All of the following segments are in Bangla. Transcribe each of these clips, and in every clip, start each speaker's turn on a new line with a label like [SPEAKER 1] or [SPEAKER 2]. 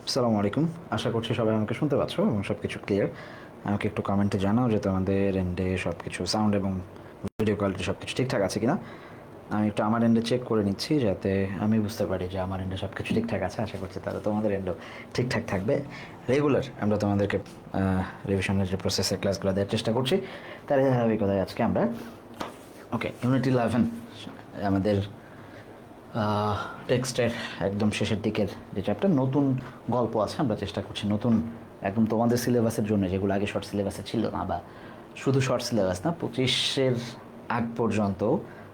[SPEAKER 1] আসসালামু আলাইকুম। আশা করছি সবাই আমাকে শুনতে পাচ্ছ এবং সব কিছু ক্লিয়ার। আমাকে একটু কমেন্টে জানাও যে তোমাদের এন্ডে সব কিছু সাউন্ড এবং ভিডিও কোয়ালিটি সব কিছু ঠিকঠাক আছে কিনা। আমি একটু আমার এন্ডে চেক করে নিচ্ছি যাতে আমি বুঝতে পারি যে আমার এন্ডে সব কিছু ঠিকঠাক আছে। আশা করছি তাহলে তোমাদের এন্ডেও ঠিকঠাক থাকবে। রেগুলার আমরা তোমাদেরকে রিভিশনের যে প্রসেসের ক্লাসগুলো দেওয়ার চেষ্টা করছি, তার ধারাবাহিকতায় আজকে আমরা ইউনিট 11 আমাদের টেক্সটের একদম শেষের দিকের যে চ্যাপ্টার নতুন গল্প আছে, আমরা চেষ্টা করছি নতুন একদম তোমাদের সিলেবাসের জন্য, যেগুলো আগে শর্ট সিলেবাসে ছিল না, বা শুধু শর্ট সিলেবাস না, 25-এর আগ পর্যন্ত,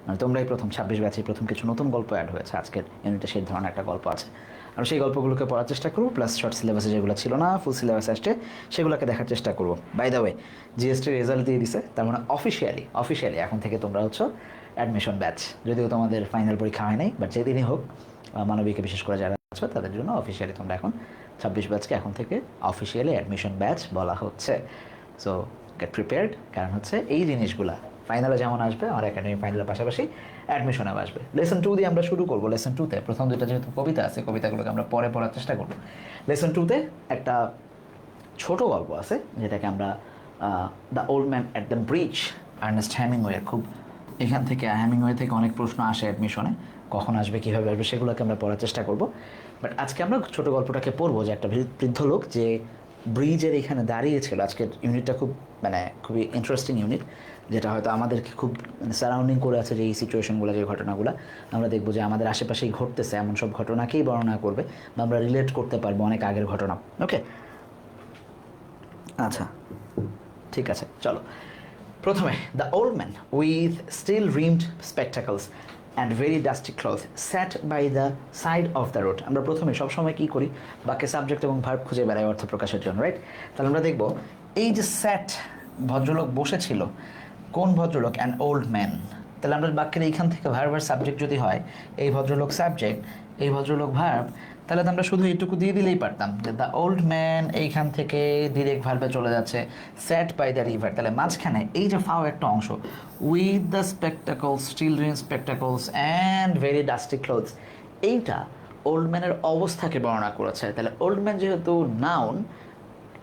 [SPEAKER 1] মানে তোমরাই প্রথম 26 ব্যাচে প্রথম কিছু নতুন গল্প অ্যাড হয়েছে আজকের ইউনিটে, সেই ধরনের একটা গল্প আছে। আমরা সেই গল্পগুলোকে পড়ার চেষ্টা করবো, প্লাস শর্ট সিলেবাসে যেগুলো ছিল না ফুল সিলেবাসে আসছে সেগুলোকে দেখার চেষ্টা করবো। বাই দ্য ওয়ে, জিএসটির রেজাল্ট দিয়ে দিছে, তার মানে অফিসিয়ালি এখন থেকে তোমরা হচ্ছে অ্যাডমিশন ব্যাচ। যদিও তোমাদের ফাইনাল পরীক্ষা হয় নাই, বাট যেদিনই হোক, মানবিকে বিশেষ করে যারা আছো তাদের জন্য অফিসিয়ালি তোমরা এখন 26 ব্যাচকে এখন থেকে অফিসিয়ালি অ্যাডমিশন ব্যাচ বলা হচ্ছে। সো গেট প্রিপেয়ার্ড, কারণ হচ্ছে এই জিনিসগুলা ফাইনালে যেমন আসবে, আমার একাডেমি ফাইনালের পাশাপাশি অ্যাডমিশনেও আসবে। লেসন 2 দিয়ে আমরা শুরু করবো। লেসন 2তে প্রথম দুইটা যেহেতু কবিতা আছে, কবিতাগুলোকে আমরা পরে পড়ার চেষ্টা করবো। লেসন 2তে একটা ছোট গল্প আছে যেটাকে আমরা the old man at the bridge, Ernest Hemingway. খুব এখান থেকে হ্যামিংওয়ে থেকে অনেক প্রশ্ন আসে অ্যাডমিশনে, কখন আসবে, কীভাবে আসবে, সেগুলোকে আমরা পড়ার চেষ্টা করব। বাট আজকে আমরা ছোট গল্পটাকে পড়বো, যে একটা বৃদ্ধ লোক যে ব্রিজের এখানে দাঁড়িয়েছিল। আজকের ইউনিটটা খুবই ইন্টারেস্টিং ইউনিট, যেটা হয়তো আমাদেরকে খুব সারাউন্ডিং করে আছে, যে এই সিচুয়েশনগুলো, যে ঘটনাগুলো আমরা দেখবো যে আমাদের আশেপাশেই ঘটতেছে, এমন সব ঘটনাকেই বর্ণনা করবে, বা আমরা রিলেট করতে পারবো অনেক আগের ঘটনা। ওকে, আচ্ছা, ঠিক আছে, চলো। প্রথমে, the old man with steel rimmed spectacles and very dusty cloth sat by the side of the road. আমরা প্রথমে সবসময় কী করি, বাক্যে সাবজেক্ট এবং ভার্ব খুঁজে বেড়াই অর্থ প্রকাশের জন্য, রাইট? তাহলে আমরা দেখব এই যে স্যাট, ভদ্রলোক বসেছিল, কোন ভদ্রলোক? An old man. তাহলে আমরা বাক্যের এইখান থেকে ভার্ব আর সাবজেক্ট যদি হয়, এই ভদ্রলোক সাবজেক্ট, এই ভদ্রলোক ভার্ব, তাহলে তো আমরা শুধু এইটুকু দিয়ে দিলেই পারতাম যে দ্য ওল্ড ম্যান এইখান থেকে ডিরেক্ট ভার্বে চলে যাচ্ছে, স্যাট বাই দ্য রিভার। তাহলে মাঝখানে এই যে ফাও একটা অংশ, with the spectacles, steel ring spectacles and very dusty clothes, এইটা ওল্ড ম্যানের অবস্থাকে বর্ণনা করেছে। তাহলে ওল্ড ম্যান যেহেতু নাউন,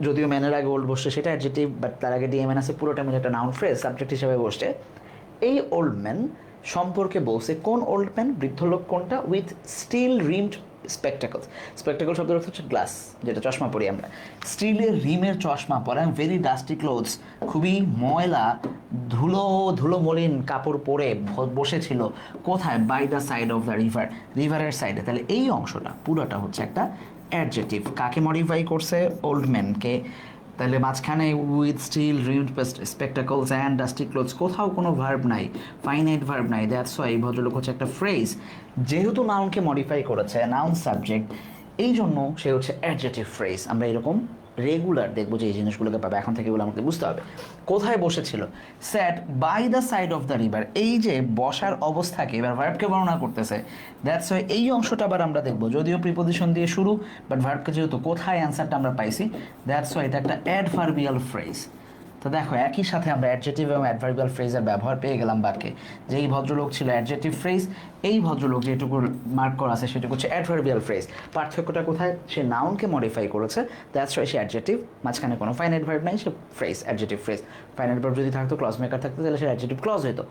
[SPEAKER 1] যদিও ম্যানের আগে ওল্ড বসছে সেটা অ্যাডজেক্টিভ, বাট তার আগে ডিএমএন আছে, পুরোটা মিলে একটা নাউন ফ্রেজ সাবজেক্ট হিসেবে বসছে। এই ওল্ড ম্যান সম্পর্কে বলছে কোন ওল্ড ম্যান, বৃদ্ধ লোক কোনটা? With steel rimmed spectacles. Spectacle শব্দের অর্থ হচ্ছে গ্লাস, যেটা চশমা পরি আমরা। স্টিলের রিমের চশমা পরা, ভেরি ডাস্টি ক্লোথস, খুবই ময়লা ধুলো মলিন কাপড় পরে বসেছিল কোথায়? By the side of the river, রিভারের সাইডে। তাহলে এই অংশটা পুরোটা হচ্ছে একটা অ্যাডজেক্টিভ। কাকে মডিফাই করছে? ওল্ড ম্যানকে। তাহলে মাঝখানে with steel rimmed spectacles and dusty clothes, কোথাও কোনো ভার্ব নাই, ফাইনাইট ভার্ব নাই। দ্যাটস ওয়াই এই ভদ্রলোক হচ্ছে একটা ফ্রেজ, যেহেতু নাউনকে মডিফাই করেছে, নাউন সাবজেক্ট, এই জন্য সে হচ্ছে অ্যাডজেক্টিভ ফ্রেজ। আমরা এরকম রেগুলার দেখবো যে এই জিনিসগুলোকে পাবে, এখন থেকে এগুলো আমাকে বুঝতে হবে। কোথায় বসেছিল? Sat by the side of the river, এই যে বসার অবস্থাকে এবার ভার্বকে বর্ণনা করতেছে। দ্যাটস ওয়াই এই অংশটা আবার আমরা দেখবো, যদিও প্রিপোজিশন দিয়ে শুরু, বাট ভার্বকে যেহেতু কোথায় অ্যান্সারটা আমরা পাইছি, দ্যাটস ওয়াই এটা একটা অ্যাডভার্বিয়াল ফ্রেজ। তো দেখো, একই সাথে আমরা অ্যাডজেক্টিভ এবং অ্যাডভার্বিয়াল ফ্রেজের ব্যবহার পেয়ে গেলাম বাক্যে। যে এই ভদ্রলোক ছিল অ্যাডজেক্টিভ ফ্রেজ, এই ভদ্রলোক যেটুকু মার্ক করা আছে সেটুকু হচ্ছে অ্যাডভার্বিয়াল ফ্রেজ। পার্থক্যটা কোথায়? সে নাউনকে মডিফাই করেছে, দ্যাটস ওয়াই সে অ্যাডজেক্টিভ, মাঝখানে কোনো ফাইনাইট ভার্ব নাই, সে phrase, adjective phrase. Finite verb যদি থাকতো, ক্লজ মেকার থাকতো, তাহলে সে অ্যাডজেক্টিভ ক্লজ হতো।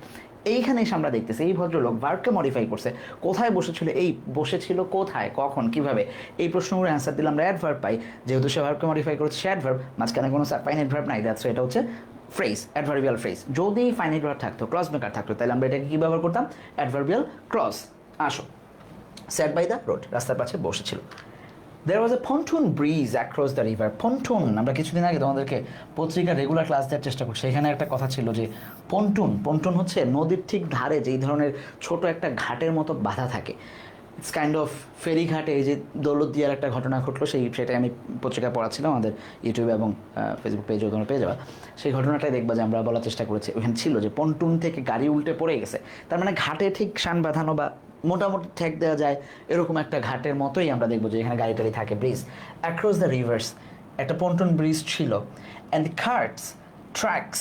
[SPEAKER 1] এইখানে এসে আমরা দেখতেছি এই ভদ্রলোক ভার্বকে মডিফাই করছে। কোথায় বসেছিল? এই বসেছিল কোথায়, কখন, কিভাবে, এই প্রশ্নগুলো অ্যান্সার দিলে আমরা অ্যাডভার্ব পাই। যেহেতু সে ভার্বকে মডিফাই করেছে, সে অ্যাডভার্ব, মাঝখানে কোনো ফাইনাইট ভার্ব নাই, দ্যাটস ওয়াই এটা হচ্ছে ফ্রেজ, অ্যাডভার্বিয়াল ফ্রেজ। যদি ফাইনাইট ভার্ব থাকতো, ক্লজ মেকার থাকতো, তাহলে আমরা এটাকে কী ব্যবহার করতাম? Adverbial clause. আসো, স্যাট বাই দ্য রোড, রাস্তার পাশে বসেছিল। There was a pontoon bridge across the river. Pontoon, আমরা কিছুদিন আগে তোমাদেরকে পত্রিকার রেগুলার ক্লাস দেওয়ার চেষ্টা করছি, সেখানে একটা কথা ছিল যে পন্টুন হচ্ছে নদীর ঠিক ধারে যেই ধরনের ছোট একটা ঘাটের মতো বাধা থাকে। ইটস কাইন্ড অফ ফেরিঘাটে এই যে দৌলতদিয়ার একটা ঘটনা ঘটলো, সেটাই আমি পত্রিকায় পড়াচ্ছিলাম, আমাদের ইউটিউবে এবং ফেসবুক পেজে তোমরা পেয়ে যাওয়া। সেই ঘটনাটাই দেখবা যে আমরা বলার চেষ্টা করেছি। ওখানে ছিল যে পন্টুন থেকে গাড়ি উল্টে পড়ে গেছে, তার মানে ঘাটে ঠিক শান বাঁধানো বা মোটামুটি ঠেক দেওয়া যায় এরকম একটা ঘাটের মতোই আমরা দেখবো যে এখানে গাড়ি টাড়ি থাকে। ব্রিজ অ্যাক্রস দ্য রিভার্স, একটা পন্টুন ব্রিজ ছিল। And the carts, trucks,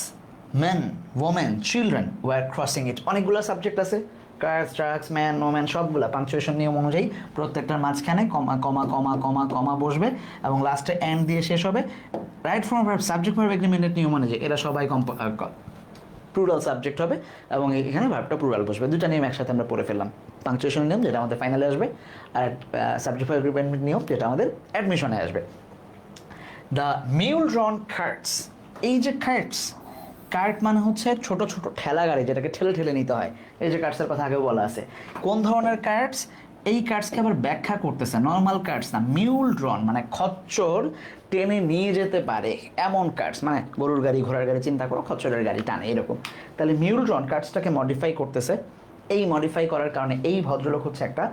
[SPEAKER 1] men, women, children were crossing it. অনেকগুলো সাবজেক্ট আছে, কার্স, ট্রাক্স, ম্যান, নোম্যান সবগুলা পাংচুয়েশন নিয়ম অনুযায়ী প্রত্যেকটার মাঝখানে কমা কমা কমা কমা কমা বসবে এবং লাস্টে এন্ড দিয়ে শেষ হবে। Right form verb, subject verb এগ্রিমেন্টের নিয়ম অনুযায়ী এরা সবাই প্লুরাল সাবজেক্ট হবে এবং এখানে ভার্বটা প্লুরাল বসবে। দুটা নিয়ম একসাথে আমরা পড়ে ফেললাম। পাংচুয়েশন নিয়ম যেটা আমাদের ফাইনালে আসবে, আর সাবজেক্ট ভার্ব এগ্রিমেন্ট নিয়ম যেটা আমাদের অ্যাডমিশনে আসবে। দ্য মিউল ড্রন কার্টস, এই যে কার্টস, কার্ট মানে হচ্ছে ছোট ছোট ঠেলা গাড়ি যেটাকে ঠেলে ঠেলে নিতে হয়। এই যে কার্টসের কথা আগেও বলা আছে। কোন ধরনের কার্টস? এই কার্টসকে আবার ব্যাখ্যা করতেছে, নর্মাল কার্টস না, মিউল ড্রন মানে খচ্চর টেনে নিয়ে যেতে পারে এমন কার্টস, মানে গরুর গাড়ি, ঘোড়ার গাড়ি চিন্তা করো, খচ্চরের গাড়ি টানে এরকম। তাহলে মিউল ড্রন কার্টসটাকে মডিফাই করতেছে। এই মডিফাই করার কারণে এই ভদ্রলোক হচ্ছে একটা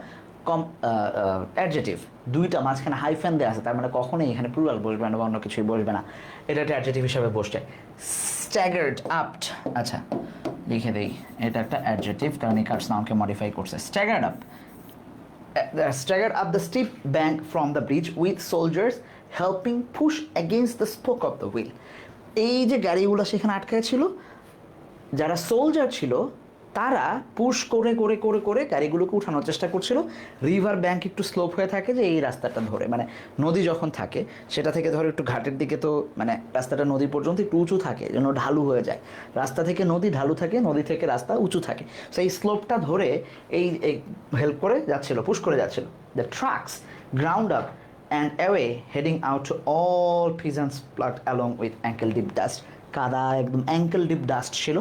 [SPEAKER 1] অ্যাডজেটিভ, দুইটা মাঝখানে হাইফেন দেওয়া আছে, তার মানে কখনোই এখানে প্লুরাল বসবে না বা অন্য কিছুই বসবে না, এটা একটা অ্যাডজেটিভ হিসাবে বসছে। স্ট্যাগার্ড আপড, আচ্ছা লিখে দেই, এটা একটা অ্যাডজেটিভ কারণ এই কার্টস নাউনকে মডিফাই করছে। Staggered up, staggered up the steep bank from the bridge with soldiers helping push against the spoke of the wheel. এই যে গাড়িগুলো সেখানে আটকায় ছিল, যারা সোলজার ছিল তারা পুশ করে করে করে করে গাড়িগুলোকে উঠানোর চেষ্টা করছিল। রিভার ব্যাঙ্ক একটু স্লোপ হয়ে থাকে যে এই রাস্তাটা ধরে, মানে নদী যখন থাকে সেটা থেকে ধরে একটু ঘাটের দিকে, তো মানে রাস্তাটা নদী পর্যন্ত একটু উঁচু থাকে, যেন ঢালু হয়ে যায়। রাস্তা থেকে নদী ঢালু থাকে, নদী থেকে রাস্তা উঁচু থাকে, সেই স্লোপটা ধরে এই হেল্প করে যাচ্ছিল, পুশ করে যাচ্ছিল। The trucks ground up and away heading out to all pigeons plucked along with ankle deep dust. কাদা, একদম অ্যাঙ্কেল ডিপ ডাস্ট ছিল।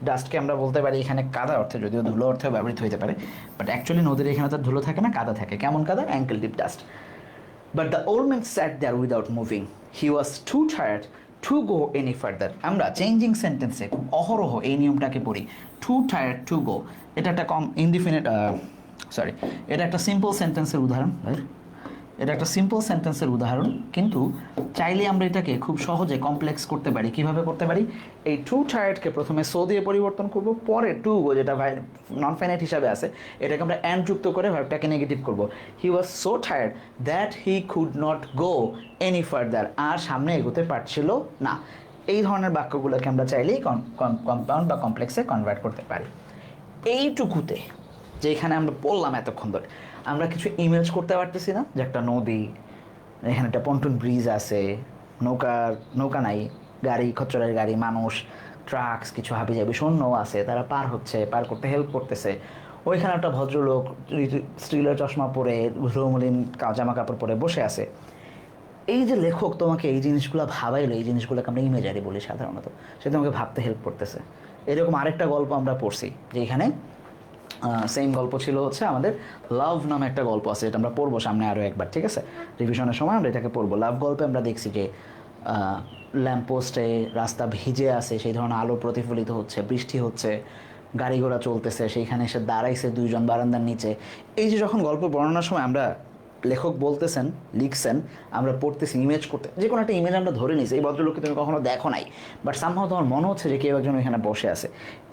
[SPEAKER 1] ডাস্টকে আমরা বলতে পারি এখানে কাদা অর্থে, যদিও ধুলো অর্থেও ব্যবহৃত হতে পারে, বাট অ্যাকচুয়ালি নদীর এখানে তো ধুলো থাকে না, কাদা থাকে। কেমন কাদা? Ankle deep dust. But the old man sat there without moving, he was too tired to go any further. আমরা চেঞ্জিং সেন্টেন্সে খুব অহরহ এই নিয়মটাকে পড়ি, টু টায়ার্ড টু গো। এটা একটা ইনডিফিনিট, এটা একটা সিম্পল সেন্টেন্সের উদাহরণ, এটা একটা সিম্পল সেন্টেন্সের উদাহরণ, কিন্তু চাইলে আমরা এটাকে খুব সহজে কমপ্লেক্স করতে পারি। কিভাবে করতে পারি? এই টু টায়ার্ডকে প্রথমে সো দিয়ে পরিবর্তন করব, পরে টু গো যেটা নন ফাইনাইট হিসাবে আছে এটাকে আমরা অ্যান্ড যুক্ত করে ভার্বটাকে নেগেটিভ করব। He was so tired that he could not go any further, আর সামনে এগোতে পারছিল না। এই ধরনের বাক্যগুলোকে আমরা চাইলেই কম্পাউন্ড বা কমপ্লেক্সে কনভার্ট করতে পারি। এইটুকুতে যেখানে আমরা বললাম এতক্ষণ ধরে, আমরা কিছু ইমেজ করতে পারতেছি না যে একটা নদী, এখানে একটা পন্টুন ব্রিজ আছে, নৌকা নাই, গাড়ি, খচ্চরের গাড়ি, মানুষ, ট্রাকস, কিছু হাবিজাবি সৈন্য আছে, তারা পার করতে হেল্প করতেছে। ওইখানে একটা ভদ্রলোক স্টিলের চশমা পরে, ধুলোমলিন জামা কাপড় পরে বসে আছে। এই যে লেখক তোমাকে এই জিনিসগুলো ভাবাইলো, এই জিনিসগুলোকে আমরা ইমেজারি বলি সাধারণত, সে তোমাকে ভাবতে হেল্প করতেছে। এরকম আরেকটা গল্প আমরা পড়ছি যে এখানে সেম গল্প ছিল হচ্ছে আমাদের লাভ নামে একটা গল্প আছে, এটা আমরা পড়বো সামনে আরও একবার, ঠিক আছে? রিভিশনের সময় আমরা এটাকে পড়বো। লাভ গল্পে আমরা দেখছি যে ল্যাম্পপোস্টে রাস্তা ভিজে আছে, সেই ধরনের আলো প্রতিফলিত হচ্ছে, বৃষ্টি হচ্ছে, গাড়ি ঘোড়া চলতেছে, সেইখানে এসে দাঁড়াইছে দুইজন বারান্দার নিচে। এই যে যখন গল্প বর্ণনার সময় আমরা লেখক বলতেছেন, লিখছেন, আমরা পড়তেছি, ইমেজ করতে, যে কোনো একটা ইমেজ আমরা ধরে নিছি। এই ভদ্রলোককে তুমি কখনো দেখো নাই, বাট সামহাও তোমার মনে হচ্ছে যে কেউ একজন এখানে বসে আছে।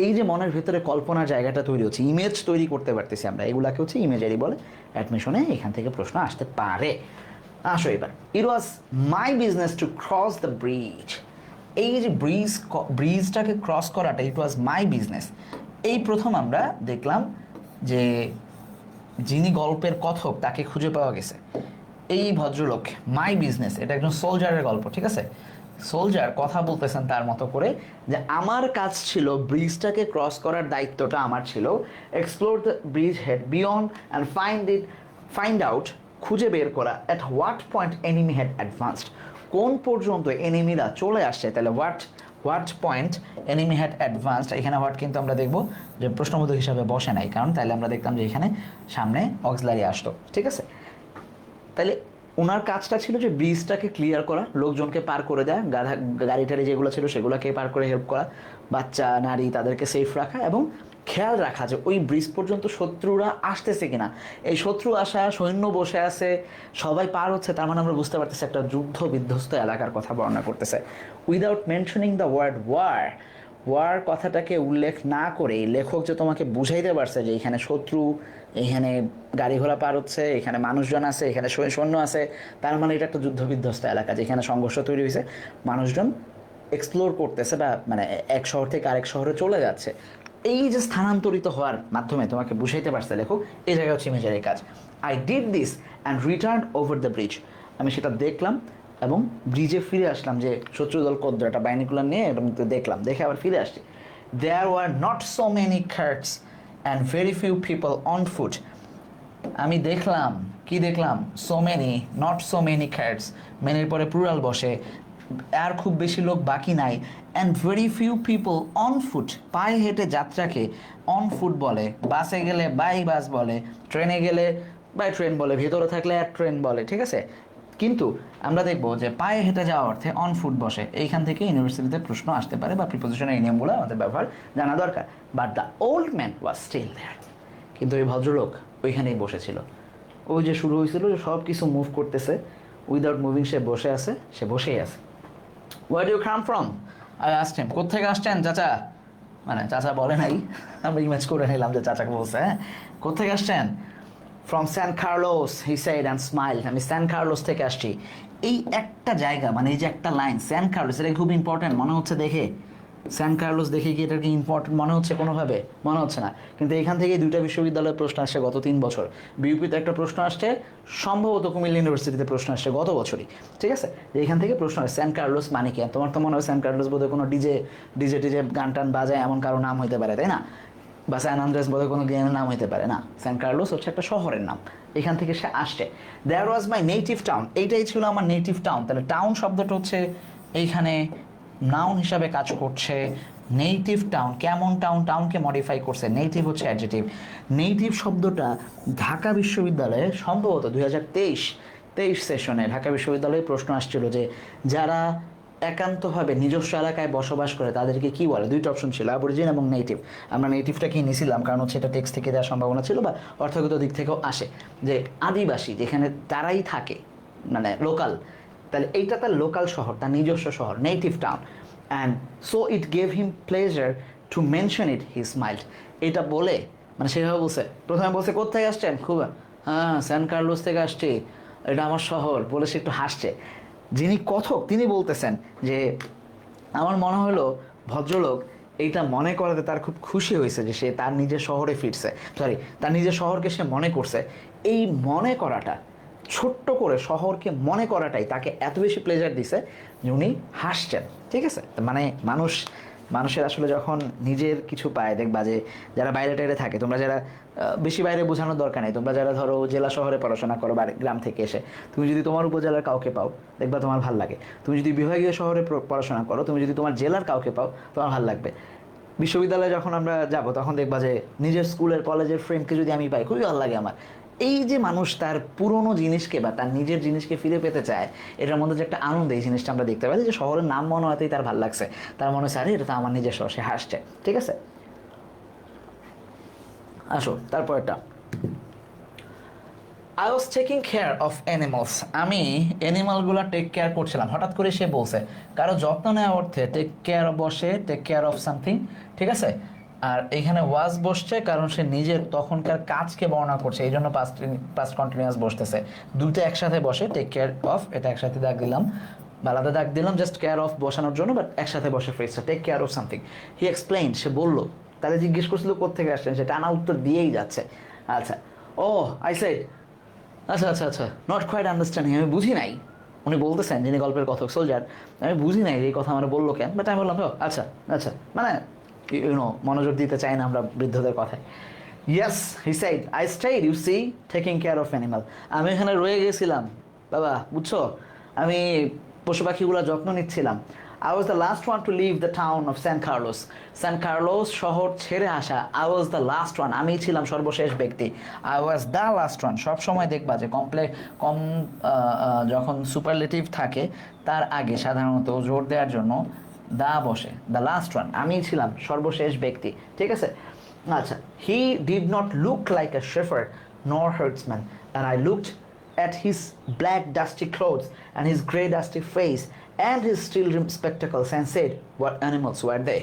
[SPEAKER 1] এই যে মনের ভিতরে কল্পনার জায়গাটা তৈরি হচ্ছে, ইমেজ তৈরি করতে পারতেছি আমরা, এগুলাকে হচ্ছে ইমেজারি বলে। অ্যাডমিশনে এখান থেকে প্রশ্ন আসতে পারে। আসো এবার, it was my business to cross the bridge. এই যে ব্রিজটাকে ক্রস করাটা, ইট ওয়াজ মাই বিজনেস। এই প্রথম আমরা দেখলাম যে যিনি গল্পের কথক তাকে খুঁজে পাওয়া গেছে। এই ভদ্রলোক, মাই বিজনেস, এটা একজন সোলজারের গল্প, ঠিক আছে? সোলজার কথা বলতেছেন তার মতো করে যে আমার কাজ ছিল, ব্রিজটাকে ক্রস করার দায়িত্বটা আমার ছিল। Explore the bridgehead beyond and find out, খুঁজে বের করা, at what point enemy had advanced, কোন পর্যন্ত এনিমিরা চলে আসছে। তাহলে what point enemy had advanced, এখানে হোয়াট কিন্তু আমরা দেখব যে প্রশ্নবোধক হিসাবে বসে নাই, কারণ তাহলে আমরা দেখতাম যে এখানে সামনে অক্সিলারি আসতো, ঠিক আছে? তাহলে ওনার কাজটা ছিল যে ব্রিজটাকে ক্লিয়ার করা, লোকজনকে পার করে দেয়, গাড়ি টাড়ি যেগুলো ছিল সেগুলোকে পার করে হেল্প করা, বাচ্চা নারী তাদেরকে সেফ রাখা, এবং খেয়াল রাখা যে ওই ব্রিজ পর্যন্ত শত্রুরা আসতেছে কিনা। এই শত্রু আসা, সৈন্য বসে আছে, সবাই পার হচ্ছে, তার মানে আমরা বুঝতে পারতেছি একটা যুদ্ধ বিধ্বস্ত এলাকার কথা বর্ণনা করতেছে। Without mentioning the word war কথাটাকে উল্লেখ না করে লেখক যে তোমাকে বুঝাইতে পারছে যে এখানে শত্রু, এখানে গাড়ি ঘোড়া পার হচ্ছে, এখানে মানুষজন আছে, এখানে সৈন্য আছে, তার মানে এটা একটা যুদ্ধ বিধ্বস্ত এলাকা যেখানে সংঘর্ষ তৈরি হয়েছে, মানুষজন এক্সপ্লোর করতেছে বা মানে এক শহর থেকে আরেক শহরে চলে যাচ্ছে। এই যে স্থানান্তরিত হওয়ার মাধ্যমে তোমাকে বুঝাইতে পারছে লেখক, এই জায়গায় হচ্ছে ইমেজারি কাজ। I did this and return over the bridge, আমি সেটা দেখলাম এবং ব্রিজে ফিরে আসলাম, যে শত্রুদল কদ্র একটা বাইনিকুলার নিয়ে এটা দেখলাম, দেখে আবার ফিরে আসছি। There were not so many carts and very few people on foot, আমি দেখলাম, কি দেখলাম, so many, not so many cats, মেনির পরে প্লুরাল বসে, আর খুব বেশি লোক বাকি নাই, and very few people on foot, পায়ে হেঁটে যাত্রাকে অন ফুট বলে, বাসে গেলে বাই বাস বলে, ট্রেনে গেলে বাই ট্রেন বলে, ভেতরে থাকলে এক ট্রেন বলে, ঠিক আছে। কিন্তু আমরা দেখবো যে পায়ে হেঁটে যাওয়া অর্থে অন ফুট বসে, এইখান থেকে ইউনিভার্সিটিতে প্রশ্ন আসতে পারে, বা প্রিপোজিশনের এই নিয়মগুলো আমাদের ব্যবহার জানা দরকার। But the old man was still there, কিন্তু ওই ভদ্রলোক ওইখানেই বসেছিল। ওই যে শুরু হয়েছিল যে সব কিছু মুভ করতেছে, উইদাউট মুভিং সে বসে আছে, সে বসেই আছে। Where you come from, I asked him, কোত্থেকে আসছেন চাচা, মানে চাচা বলে নাই, আমরা ইমেজ করে নিলাম যে চাচাকে বলছে, হ্যাঁ, কোত্থেকে আসছেন, from San Carlos he said and smile, আমি স্যান কার্লোস থেকে আসছি। এই একটা জায়গা, মানে এই যে একটা লাইন স্যান কার্লোস, এটা খুব ইম্পর্টেন্ট মনে হচ্ছে দেখে, স্যান কার্লোস দেখে কি এটা কি ইম্পর্টেন্ট মনে হচ্ছে কোনোভাবে? মনে হচ্ছে না, কিন্তু এখান থেকে দুইটা বিশ্ববিদ্যালয়ের প্রশ্ন আসছে গত 3 বছর। বিউপিতে একটা প্রশ্ন আসছে, সম্ভবত কুমিল্লা ইউনিভার্সিটিতে প্রশ্ন আসছে গত বছরই, ঠিক আছে। যে এখান থেকে প্রশ্ন হয় স্যান কার্লোস মানে কি? তোমার তো মনে হয় স্যান কার্লোস বোধহয় কোনো ডিজে টিজে গান টান বাজায় এমন কারো নাম হইতে পারে, তাই না? বা স্যান আন্দ্রেস বোধহয় কোনো গেমের নাম হইতে পারে না, স্যান কার্লোস হচ্ছে একটা শহরের নাম, এখান থেকে সে আসছে। দেয়ার ওয়াজ মাই নেটিভ টাউন, এইটাই ছিল আমার নেটিভ টাউন। তাহলে টাউন শব্দটা হচ্ছে এইখানে নাউন হিসাবে কাজ করছে। নেটিভ টাউন, কেমন টাউন, টাউনকে মডিফাই করছে, নেটিভ হচ্ছে অ্যাডজেটিভ। নেটিভ শব্দটা ঢাকা বিশ্ববিদ্যালয়ে সম্ভবত 2023 সেশনে ঢাকা বিশ্ববিদ্যালয়ে প্রশ্ন আসছিল যে যারা একান্তভাবে নিজস্ব এলাকায় বসবাস করে তাদেরকে কি বলে। 2টা অপশন ছিল, অ্যাবরিজিন এবং নেটিভ। আমরা নেটিভটাকেই নিয়েছিলাম কারণ হচ্ছে এটা টেক্সট থেকে দেওয়ার সম্ভাবনা ছিল বা অর্থগত দিক থেকেও আসে, যে আদিবাসী যেখানে তারাই থাকে, মানে লোকাল, তাহলে এইটা তার লোকাল শহর, তার নিজস্ব শহর, native town. And so it gave him pleasure to mention it, he smiled. এটা বলে, মানে সেভাবে বলছে, প্রথমে বলছে কোথায় আসছেন, খুব, হ্যাঁ স্যান কার্লোস থেকে আসছি, এটা আমার শহর, বলে সে একটু হাসছে। যিনি কথক তিনি বলতেছেন যে আমার মনে হলো ভদ্রলোক এইটা মনে করাতে তার খুব খুশি হয়েছে যে সে তার নিজের শহরে ফিরছে, সরি তার নিজের শহরকে সে মনে করছে। এই মনে করাটা, ছোট্ট করে শহরকে মনে করাটাই তাকে এত বেশি প্লেজার দিছে যে উনি হাসছেন, ঠিক আছে। মানে মানুষের আসলে যখন নিজের কিছু পায়, দেখবা যে যারা বাইরে টাইরে থাকে, তোমরা যারা বেশি বাইরে বোঝানোর দরকার নেই, তোমরা যারা ধরো জেলা শহরে পড়াশোনা করো বা গ্রাম থেকে এসে, তুমি যদি তোমার উপজেলার কাউকে পাও দেখবা তোমার ভালো লাগে। তুমি যদি বিভাগীয় শহরে পড়াশোনা করো, তুমি যদি তোমার জেলার কাউকে পাও তোমার ভালো লাগবে। বিশ্ববিদ্যালয়ে যখন আমরা যাব তখন দেখবা যে নিজের স্কুলের কলেজের ফ্রেন্ডকে যদি আমি পাই খুবই ভালো লাগে আমার। এই যে মানুষ তার পুরনো জিনিসকে বা তার নিজের জিনিসকে ফিরে পেতে চায়, এটার মধ্যে যে একটা আনন্দ, এই জিনিসটা আমরা দেখতে পাই। যে শহরের নাম মনে হতেই তার ভালো লাগছে, তার মনে হচ্ছে আরে এটা তো আমার নিজের শহর, সে হাসছে, ঠিক আছে। আসো তারপরটা, I was taking care of animals, আমি অ্যানিমালগুলো টেক কেয়ার করছিলাম। হঠাৎ করে সে বলছে, কারো যত্ন নেওয়া অর্থে টেক কেয়ার বসে, টেক কেয়ার অফ সামথিং, ঠিক আছে। আর এখানে ওয়াজ বসছে কারণ সে নিজের তখনকার কাজকে বর্ণনা করছে, এই জন্য পাস্ট কন্টিনিউয়াস বসতেছে। দুটো একসাথে বসে, টেক কেয়ার অফ, এটা একসাথে দাগ দিলাম, আলাদা দাগ দিলাম জাস্ট কেয়ার অফ বসানোর জন্য, বাট একসাথে বসে ফ্রেজটা take care of something. He explain, সে বললো, তাহলে জিজ্ঞেস করছিল কোত্থেকে আসছেন, সে টানা উত্তর দিয়েই যাচ্ছে। আচ্ছা, ও আই সেড, আচ্ছা আচ্ছা আচ্ছা, নট কোয়াইট আন্ডারস্ট্যান্ডিং, আমি বুঝি নাই। উনি বলতেছেন যিনি গল্পের কথক সোলজার, আমি বুঝি নাই এই কথা আমার বললো কেন, বাট আমি বললাম ও আচ্ছা আচ্ছা, মানে মনোযোগ দিতে চাই না আমরা বৃদ্ধদের কথায়। Yes he said, I stayed you see taking care of animal, আমি এখানে রয়ে গেছিলাম বাবা, বুঝছো, আমি পশু পাখিগুলোর যত্ন নিচ্ছিলাম। I was the last one to leave the town of San Carlos. San Carlos শহর ছেড়ে আসা, I was the last one, আমি ছিলাম সর্বশেষ ব্যক্তি। I was the last one, সব সময় দেখবা যে যখন সুপারলেটিভ থাকে তার আগে সাধারণত জোর দেওয়ার জন্য দা বসে, দ্য লাস্ট ওয়ান, আমি ছিলাম সর্বশেষ ব্যক্তি, ঠিক আছে। আচ্ছা, he did not look like a shepherd nor herdsman, and I looked at his black dusty clothes and his grey dusty face and his steel-rimmed spectacles and said, what animals were they?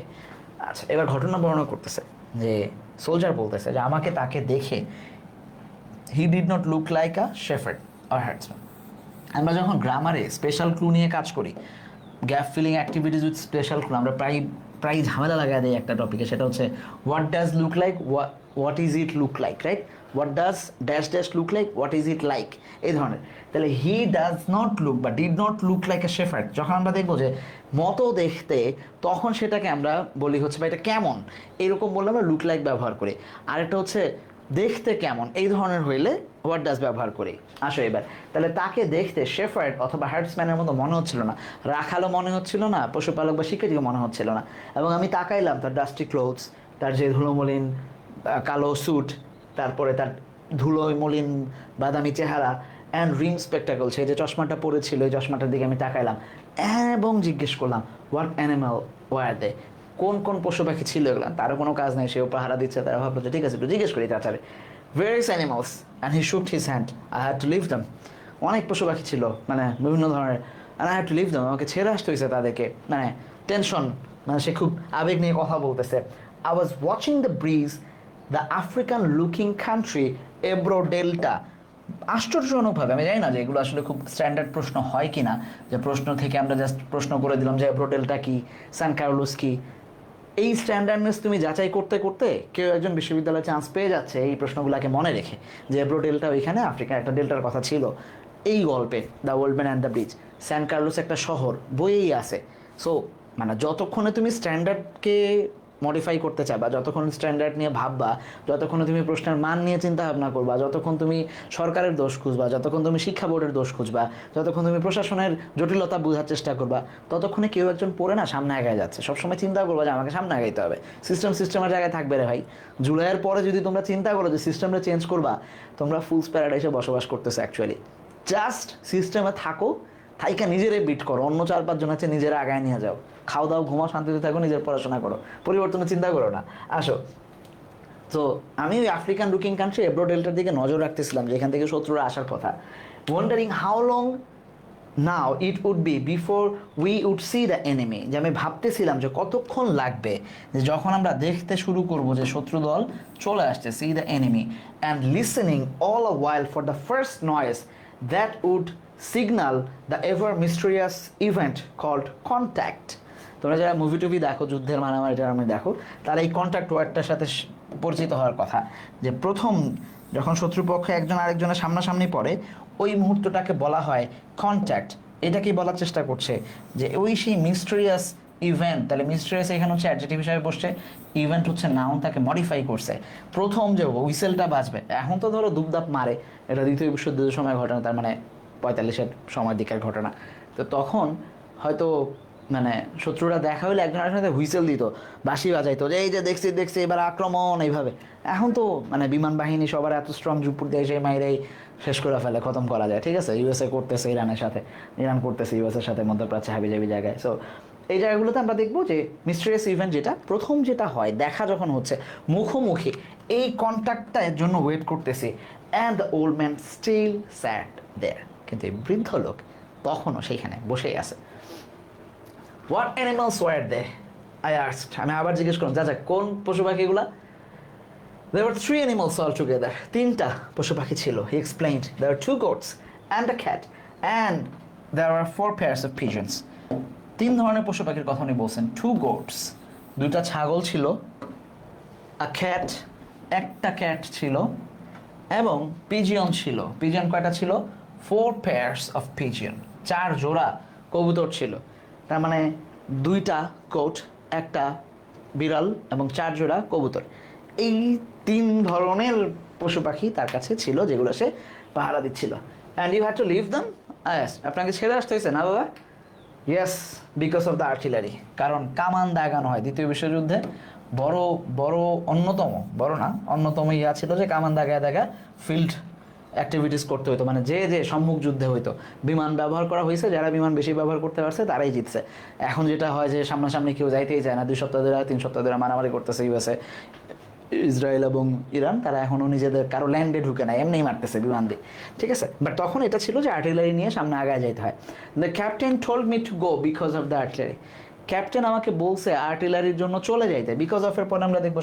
[SPEAKER 1] আচ্ছা, এবার ঘটনা বর্ণনা করতেছে যে সোলজার বলতেছে যে আমাকে তাকে দেখে, he did not look like a shepherd or herdsman। আমরা যখন গ্রামারে স্পেশাল ক্লু নিয়ে কাজ করি, gap filling activities with special clue, আমরা প্রায় প্রায় ঝামেলা লাগায় দেয় একটা টপিকে, সেটা হচ্ছে what does look like, what is it look like, right? What does dash dash look like, what is it like, এই ধরনের। তাহলে হি ডাজ নট লুক বা did not look like a shepherd, যখন আমরা দেখবো যে মতো দেখতে, তখন সেটাকে আমরা বলি হচ্ছে বা এটা কেমন, এরকম বললে আমরা লুক লাইক ব্যবহার করি। আরেকটা হচ্ছে দেখতে কেমন, এই ধরনের হইলে হোয়াট ডাজ ব্যবহার করি। আসো এবার, তাহলে তাকে দেখতে শেফার্ড অথবা হার্ডসম্যানের মতো মনে হচ্ছিল না, রাখালও মনে হচ্ছিল না, পশুপালক বা শিক্ষার্থীকে মনে হচ্ছিল না। এবং আমি তাকাইলাম তার ডাস্টি ক্লোথস, তার যে ধুলোমলিন কালো স্যুট, তারপরে তার ধুলোয় মলিন বাদামি চেহারা, অ্যান্ড রিম স্পেকটাকল, সে যে চশমাটা পরেছিল ওই চশমাটার দিকে আমি তাকাইলাম এবং জিজ্ঞেস করলাম হোয়াট অ্যানিমাল ওয়ার দে, কোন কোন পশু পাখি ছিল এগুলো। তারও কোনো কাজ নেই, সেও পাহারা দিচ্ছে, তারা ভাবলো যে ঠিক আছে একটু জিজ্ঞেস করি তাড়াতাড়ি। Various animals and he shook his hand, I had to leave them. অনেক পশু পাখি ছিল, মানে বিভিন্ন ধরনের, and I had to leave them, আমাকে ছেড়ে আসতে হয়েছে তাদেরকে, মানে টেনশন, মানে সে খুব আবেগ নিয়ে কথা বলতেছে। I was watching the bridge, the African looking country Ebro delta. আশ্চর্যজনকভাবে, আমি জানি না যে এগুলো আসলে খুব স্ট্যান্ডার্ড প্রশ্ন হয় কি না, যে প্রশ্ন থেকে আমরা জাস্ট প্রশ্ন করে দিলাম যে এব্রো ডেল্টা কি, সান কার্লোস কি। এই স্ট্যান্ডার্ডনেস তুমি যাচাই করতে করতে কেউ একজন বিশ্ববিদ্যালয়ে চান্স পেয়ে যাচ্ছে এই প্রশ্নগুলোকে মনে রেখে, যে এব্রো ডেল্টা ওইখানে আফ্রিকার একটা ডেল্টার কথা ছিল এই গল্পে, the old man and the bridge. San Carlos একটা শহর, বইয়েই আছে। সো মানে যতক্ষণে তুমি স্ট্যান্ডার্ডকে মডিফাই করতে চাবা, যতক্ষণ স্ট্যান্ডার্ড নিয়ে ভাববা, যতক্ষণে তুমি প্রশ্নের মান নিয়ে চিন্তা ভাবনা করবা, যতক্ষণ তুমি সরকারের দোষ খুঁজবা, যতক্ষণ তুমি শিক্ষা বোর্ডের দোষ খুঁজবা, যতক্ষণ তুমি প্রশাসনের জটিলতা বোঝার চেষ্টা করবা, ততক্ষণে কেউ একজন পড়ে না সামনে আগায় যাচ্ছে। সবসময় চিন্তা করবা যে আমাকে সামনে আগাইতে হবে, সিস্টেমের জায়গায় থাকবে রে ভাই। জুলাইয়ের পরে যদি তোমরা চিন্তা করো যে সিস্টেমটা চেঞ্জ করবা, তোমরা ফুলস প্যারাডাইসে বসবাস করতেছো অ্যাকচুয়ালি। জাস্ট সিস্টেমে থাকো, থাইকা নিজেরাই বিট করো, অন্য 4-5 জন আছে নিজেরা আগায় নিয়ে যাও, খাও দাও ঘুমাও শান্তিতে থাকো, নিজের পড়াশোনা করো, পরিবর্তনের চিন্তা করো না। আসো, তো আমি ওই আফ্রিকান লুকিং কান্ট্রি এব্রো ডেল্টার দিকে নজর রাখতেছিলাম, যেখান থেকে শত্রুরা আসার কথা। Wondering how long now it would be before we would see the enemy, যে আমি ভাবতেছিলাম যে কতক্ষণ লাগবে যে যখন আমরা দেখতে শুরু করব যে শত্রু দল চলে আসছে, see the enemy, and listening all a while for the first noise that would signal the ever mysterious event called contact. তোমরা যারা মুভি টুভি দেখো, যুদ্ধের মারামারি টারামারি দেখো, তারা এই কন্ট্যাক্ট ওয়ার্ডটার সাথে পরিচিত হওয়ার কথা, যে প্রথম যখন শত্রুপক্ষ একজন আরেকজনের সামনাসামনি পড়ে ওই মুহূর্তটাকে বলা হয় কন্ট্যাক্ট। এটাকেই বলার চেষ্টা করছে যে ওই সেই মিস্টেরিয়াস ইভেন্ট। তাহলে মিস্টেরিয়াস এখানে হচ্ছে অ্যাডজেক্টিভ হিসাবে বসছে, ইভেন্ট হচ্ছে নাউন, তাকে মডিফাই করছে। প্রথম যে হুইসেলটা বাজবে, এখন তো ধরো দুপদাপ মারে, এটা দ্বিতীয় বিশ্বযুদ্ধের সময় ঘটনা, তার মানে 45-এর সময় দিকের ঘটনা। তো তখন হয়তো মানে শত্রুরা দেখা হলে একজন আরেকজনের সাথে হুইসেল দিত, বাঁশি বাজাইতো, যে এই যে দেখছি দেখছি এবার আক্রমণ, এইভাবে। এখন তো মানে বিমান বাহিনী সবার এত স্ট্রং, জুপুর দিয়ে সেই মাইরেই শেষ করে ফেলে, খতম করা যায়। ঠিক আছে, ইউএসএ করতেছে ইরানের সাথে, ইরান করতেছে ইউএসএর সাথে, মধ্যপ্রাচ্যে হাবিজাবি জায়গায়। সো এই জায়গাগুলোতে আমরা দেখবো যে মিস্টেরিয়াস ইভেন্ট যেটা প্রথম যেটা হয়, দেখা যখন হচ্ছে মুখোমুখি, এই কন্ট্যাক্টটার জন্য ওয়েট করতেছি। And the old man still sat there, কিন্তু এই বৃদ্ধ লোক তখনও সেইখানে বসেই আছে। What animals were they, I asked, আমি আবার জিজ্ঞেস করলাম যা কোন পশু পাখিগুলা। There were 3 animals altogether, 3টা পশু পাখি ছিল। He explained there were 2 goats and a cat and there were 4 pairs of pigeons. 3 ধরনের পশু পাখির কথা উনি বলছেন। 2 goats, 2টা ছাগল ছিল, a cat, একটা ক্যাট ছিল, এবং পিজিয়ন ছিল। পিজিয়ন কয়টা ছিল? 4 pairs of pigeon, 4 জোড়া কবুতর ছিল। তার মানে 2টা গোট, একটা বিড়াল এবং 4 জোড়া কবুতর। এই 3 ধরনের পশু পাখি তার কাছে ছিল, যেগুলো সে পাহারা দিচ্ছিল। And you had to leave them, yes, আপনাকে ছেড়ে আসতে হয়েছে না বাবা? Yes, because of the artillery, কারণ কামান দাগানো হয় দ্বিতীয় বিশ্বযুদ্ধে। বড় অন্যতম ইয়া ছিল যে কামান দাগা ফিল্ড অ্যাক্টিভিটিস করতে হতো, মানে যে সম্মুখ যুদ্ধে হইতো বিমান ব্যবহার করা হয়েছে, যারা বিমান বেশি ব্যবহার করতে পারছে তারাই জিতছে। এখন যেটা হয় যে সামনাসামনি কেউ যাইতেই চায় না, 2 সপ্তাহ ধরে 3 সপ্তাহ ধরে মারামারি করতেছে ইউএসএ, ইসরায়েল এবং ইরান, তারা এখনও নিজেদের কারো ল্যান্ডে ঢুকে নাই, এমনিই মারতেছে বিমান দিয়ে। ঠিক আছে, বাট তখন এটা ছিল যে আর্টিলারি নিয়ে সামনে আগায় যেতে হয়। The captain told me to go because of the artillery, captain আমাকে বলছে আর্টিলারির জন্য চলে যাইতে। বিকজ অফ এর পরে আমরা দেখবো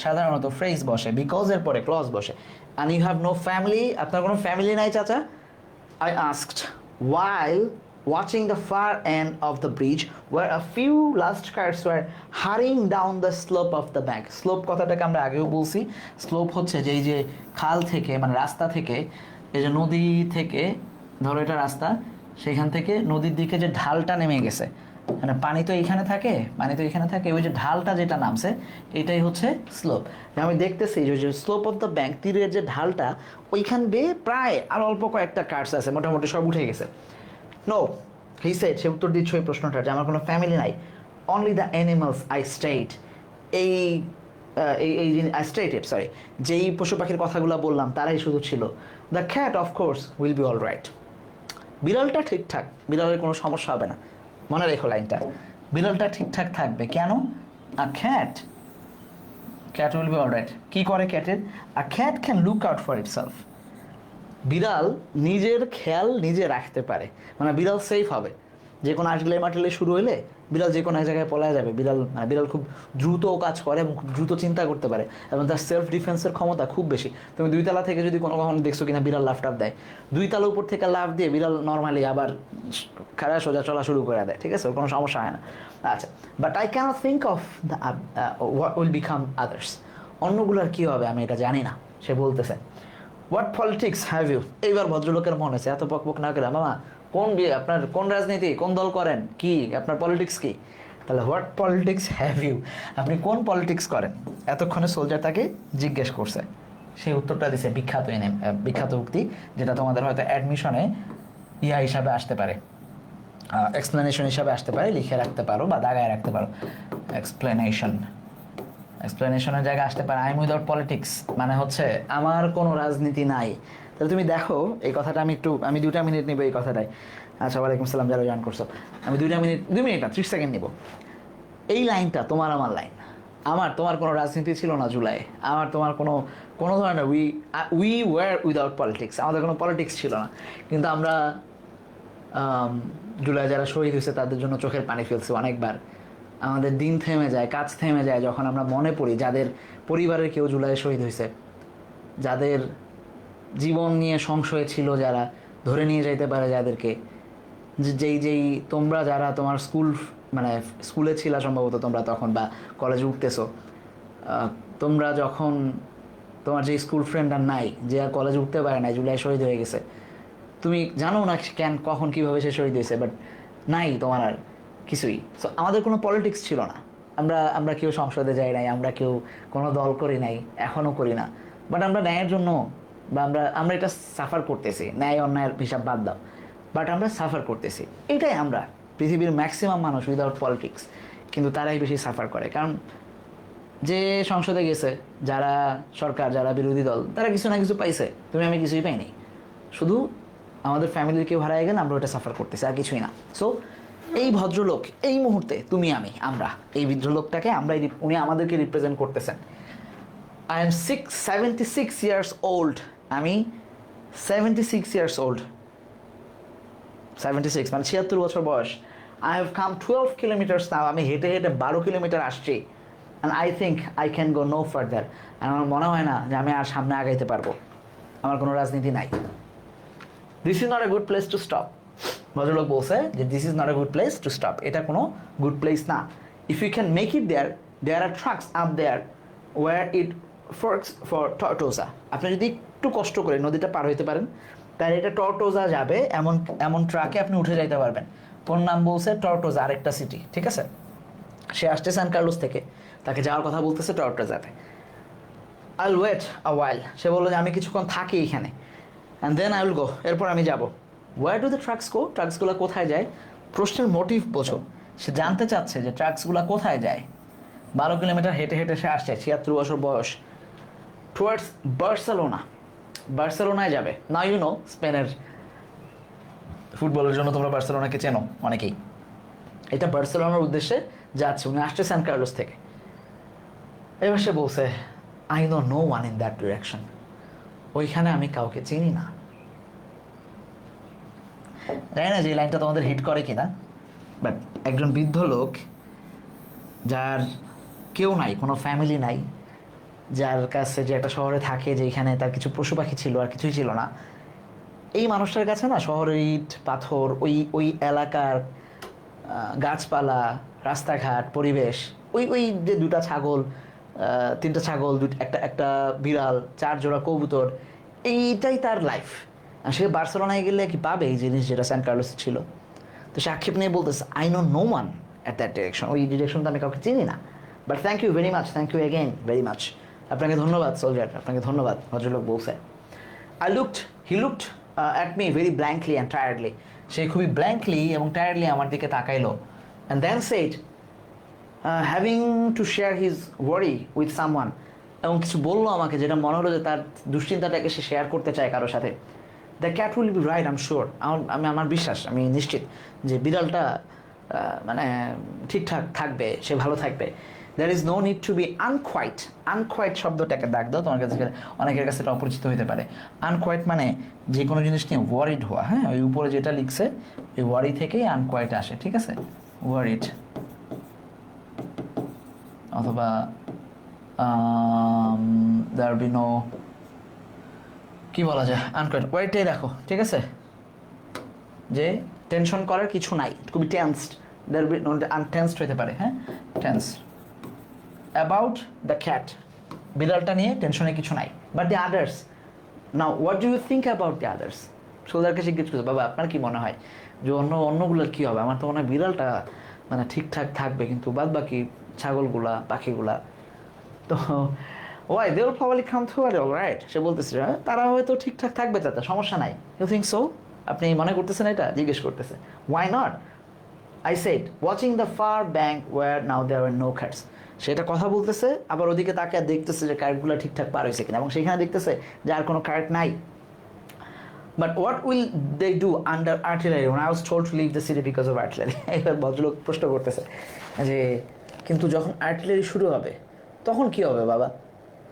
[SPEAKER 1] সাধারণত ফ্রেজ বসে, বিকজ এর পরে ক্লজ বসে। And you have no family, আপনার কোনো ফ্যামিলি নাই চাচা? I asked, while watching the far end of the bridge where a few last cars were hurrying down the slope of the bank. Slope কথাটাকে আমরা আগেও বলছি, স্লোপ হচ্ছে যে এই যে খাল থেকে মানে রাস্তা থেকে এই যে নদী থেকে ধরো এটা রাস্তা, সেখান থেকে নদীর দিকে যে ঢালটা নেমে গেছে, মানে পানি তো এইখানে থাকে, ওই যে ঢালটা যেটা নামছে এটাই হচ্ছে স্লোপ। আমি দেখতেছি যে স্লোপ অফ দ্য ব্যাংক, তীরের যে ঢালটা ওইখান বেয়ে প্রায় আর অল্প কয়েকটা কার্স আছে, মোটামুটি সব উঠে গেছে। নো, হি সেড, সে উত্তর দিচ্ছে ওই প্রশ্নটা যে আমার কোনো ফ্যামিলি নাই, only the animals I state, এই আই স্টেটেড সরি, যেই পশু পাখির কথাগুলো বললাম তারাই শুধু ছিল। The cat of course will be all right, বিড়ালটা ঠিকঠাক, বিড়ালের কোনো সমস্যা হবে না। মনে রেখো লাইনটা, বিড়ালটা ঠিকঠাক থাকবে। কেন? A cat will be all right. কী করে ক্যাটের? A cat can look out for itself, বিড়াল নিজের খেয়াল নিজে রাখতে পারে, মানে বিড়াল সেফ হবে। যে কোনো আটলে মাটলে শুরু হলে বিড়াল যে কোনো এক জায়গায় পলায় যাবে। বিড়াল খুব দ্রুত কাজ করে এবং খুব দ্রুত চিন্তা করতে পারে এবং তার সেলফ ডিফেন্সের ক্ষমতা খুব বেশি। তুমি 2 তলা থেকে যদি কখনো দেখছো কিনা বিড়াল লাফ টাফ দেয়, 2 তলা উপর থেকে লাফ দিয়ে বিড়াল নর্মালি আবার খাড়া সোজা চলা শুরু করে দেয়, ঠিক আছে, কোনো সমস্যা হয় না। আচ্ছা, but I can't think of the what will become others, অন্যগুলোর কী হবে আমি এটা জানি না। সে বলতেছে হোয়াট পলিটিক্স হ্যাভ ইউ, এইবার ভদ্রলোকের মনে হয়েছে এত পক না করে, মামা কোন বিয়ে আপনার, কোন রাজনীতি, কোন দল করেন, কি আপনার পলিটিক্স কি? তাহলে হোয়াট পলিটিক্স হ্যাভ ইউ, আপনি কোন পলিটিক্স করেন? এতক্ষণে সোলজার তাকে জিজ্ঞেস করছে, সেই উত্তরটা দিছে বিখ্যাত উক্তি, যেটা তোমাদের হয়তো অ্যাডমিশনে হিসাবে আসতে পারে, এক্সপ্লেনেশন হিসাবে আসতে পারে, লিখে রাখতে পারো বা দাগায় রাখতে পারো। এক্সপ্লেনেশনের জায়গায় আসতে পারে আই এম উইদাউট পলিটিক্স, মানে হচ্ছে আমার কোনো রাজনীতি নাই। তাহলে তুমি দেখো এই কথাটা আমি 2 মিনিট নিব এই কথাটাই। আচ্ছা, ওয়ালাইকুম সালাম যারা জয়েন করছো। আমি 2 মিনিট না 30 সেকেন্ড নিব। এই লাইনটা তোমার আমার লাইন, তোমার কোনো রাজনীতি ছিল না জুলাই, তোমার কোনো ধরনের উই ওয়ার উইদাউট পলিটিক্স, আমাদের কোনো পলিটিক্স ছিল না, কিন্তু আমরা জুলাই যারা শহীদ হয়েছে তাদের জন্য চোখের পানি ফেলছি অনেকবার। আমাদের দিন থেমে যায়, কাজ থেমে যায় যখন আমরা মনে পড়ি যাদের পরিবারের কেউ জুলাই শহীদ হয়েছে, যাদের জীবন নিয়ে সংশয় ছিল, যারা ধরে নিয়ে যাইতে পারে যাদেরকে, যেই তোমরা যারা তোমার স্কুলে ছিলা সম্ভবত তোমরা তখন, বা কলেজে উঠতেছো, তোমরা যখন তোমার যে স্কুল ফ্রেন্ড আর নাই, যে আর কলেজে উঠতে পারে নাই, জুলাই শহীদ হয়ে গেছে, তুমি জানো না কখন কীভাবে সে শহীদ হয়েছে, বাট নাই তোমার আর কিছুই। সো আমাদের কোনো পলিটিক্স ছিল না, আমরা কেউ সংসদে যাই নাই, আমরা কেউ কোনো দল করি নাই, এখনও করি না, বাট আমরা ন্যায়ের জন্য বা আমরা এটা সাফার করতেছি, ন্যায় অন্যায়ের হিসাব বাদ দাও, বাট আমরা সাফার করতেছি। এটাই আমরা, পৃথিবীর ম্যাক্সিমাম মানুষ উইদাউট পলিটিক্স, কিন্তু তারাই বেশি সাফার করে। কারণ যে সংসদে গেছে, যারা সরকার, যারা বিরোধী দল, তারা কিছু না কিছু পাইছে, তুমি আমি কিছুই পাইনি, শুধু আমাদের ফ্যামিলির কেউ হারায় গেলে আমরা ওটা সাফার করতেছি, আর কিছুই না। সো এই ভদ্রলোক এই মুহূর্তে, তুমি আমরা এই ভদ্রলোকটাকে উনি আমাদেরকে রিপ্রেজেন্ট করতেছেন। আই এম 76 ইয়ার্স ওল্ড, আমি 76 ইয়ার্স ওল্ড, 76 মানে 76 বছর বয়স। I have come 12 kilometres now, আমি হেঁটে 12 কিলোমিটার আসছি। And I think I can go no further, আমার মনে হয় না যে আমি আর সামনে আগাইতে পারবো, আমার কোনো রাজনীতি নাই। This is not a good place to stop, ভদ্রলোক বলছে যে this is not a good place to stop, এটা কোনো গুড প্লেস না। If you can make it there are trucks up there were it forks for Tortosa, আপনি যদি একটু কষ্ট করে নদীটা পার হইতে পারেন, তাহলে এটা টর্টোজা যাবে, এমন ট্রাকে আপনি উঠে যাইতে পারবেন। কোন নাম বলছে? টর্টোজা, আরেকটা সিটি, ঠিক আছে। সে আসছে সান কার্লোস থেকে, তাকে যাওয়ার কথা বলতেছে টর্টোজাতে। I will wait a while, সে বললো যে আমি কিছুক্ষণ থাকি এখানে, and then I will go, এরপর আমি যাবো। Where do the trucks go, ট্রাকসগুলো কোথায় যায়? প্রশ্নের মোটিভ বোঝো, সে জানতে চাচ্ছে যে ট্রাকসগুলো কোথায় যায়। 12 কিলোমিটার হেঁটে সে আসছে, 76 বছর বয়স, টুয়ার্ডস বার্সেলোনায় যাবে। নাও ইউ নো, স্পেনের ফুটবলের জন্য তোমরা বার্সেলোনাকে চেনো অনেকেই। এটা বার্সেলোনার উদ্দেশ্যে যাচ্ছে, উনি আসছে সান কার্লোস থেকে। এবার সে বলছে I know no one in that direction, ওইখানে আমি কাউকে চিনি না। জানি না যে এই লাইনটা তোমাদের হিট করে কিনা, বাট একজন বৃদ্ধ লোক, যার কেউ নাই, কোনো ফ্যামিলি নাই, যার কাছে যে একটা শহরে থাকে, যেখানে তার কিছু পশু পাখি ছিল আর কিছুই ছিল না, এই মানুষটার কাছে না শহরের ইট পাথর ওই ওই এলাকার গাছপালা রাস্তাঘাট পরিবেশ ওই ওই যে দুটা ছাগল তিনটা ছাগল একটা একটা বিড়াল 4 জোড়া কবুতর এইটাই তার লাইফ। সে বার্সেলোনায় গেলে কি পাবে এই জিনিস যেটা স্যান কার্লোসে ছিল? তো সে আক্ষেপ নিয়ে বলতেছে I know no one at that direction, ওই ডিরেকশন তো আমি কাউকে চিনি না। But thank you very much, thank you again very much. আপনাকে ধন্যবাদ সোলজার, আপনাকে ধন্যবাদ। ভদ্রলোক বলছে he looked at me very blankly and tiredly. সে খুবই ব্ল্যাঙ্কলি এবং টায়ার্ডলি আমার দিকে তাকাইলো। And then said having to share his worry with someone, এবং কিছু বললো আমাকে যেটা মনে হলো যে তার দুশ্চিন্তাটাকে সে শেয়ার করতে চায় কারোর সাথে। The cat will B right, I am sure. আমার বিশ্বাস, আমি নিশ্চিত যে বিড়ালটা মানে ঠিকঠাক থাকবে, সে ভালো থাকবে। There is no need to be unquiet. Unquiet শব্দটাকে দাগ দাও, তোমার কাছে অনেকের কাছে এটা অপরিচিত হতে পারে। আনকোয়াইট মানে যে কোনো জিনিস নিয়ে ওয়ারিড হওয়া। হ্যাঁ, ওই উপরে যেটা লিখছে ওই ওয়ারি থেকেই আনকোয়াইট আসে, ঠিক আছে? ওয়ারিড অথবা দেয়ার বি নো, কি বলা যায়, আনকোয়াইট। ওয়ারিডটাই রাখো, ঠিক আছে? যে টেনশন করার কিছু নাই, খুবই টেন্সড। দেয়ার বি নো, আনটেন্সড হতে পারে। হ্যাঁ, টেন্স অ্যাবাউট দ্য ক্যাট, বিড়ালটা নিয়ে টেনশনে কিছু নাই। But the others, now what do you think about the others? সোলজারকে জিজ্ঞেস করছে, বাবা আপনার কি মনে হয় যে অন্যগুলোর কী হবে? আমার তো মনে হয় বিড়ালটা মানে ঠিকঠাক থাকবে, কিন্তু বাদ বাকি ছাগলগুলা পাখিগুলা তো why they will probably come through it alright. সে বলতেছে তারা হয়তো ঠিকঠাক থাকবে, তাতে সমস্যা নাই। You think so? আপনি মনে করতেছেন এটা? জিজ্ঞেস করতেছে। Why not? I said watching the far bank where now there are no cats. সেটা কথা বলতেছে, আবার ওদিকে তাকে দেখতেছে যে কারেক্টগুলো ঠিকঠাক পার হয়েছে কিনা, এবং সেখানে দেখতেছে যে আর কোনো কারেক্ট নাই। But what will they do under artillery when I was told to leave the city because of artillery? এবার ভদ্রলোক প্রশ্ন করতেছে যে কিন্তু যখন আর্টিলারি শুরু হবে তখন কি হবে বাবা?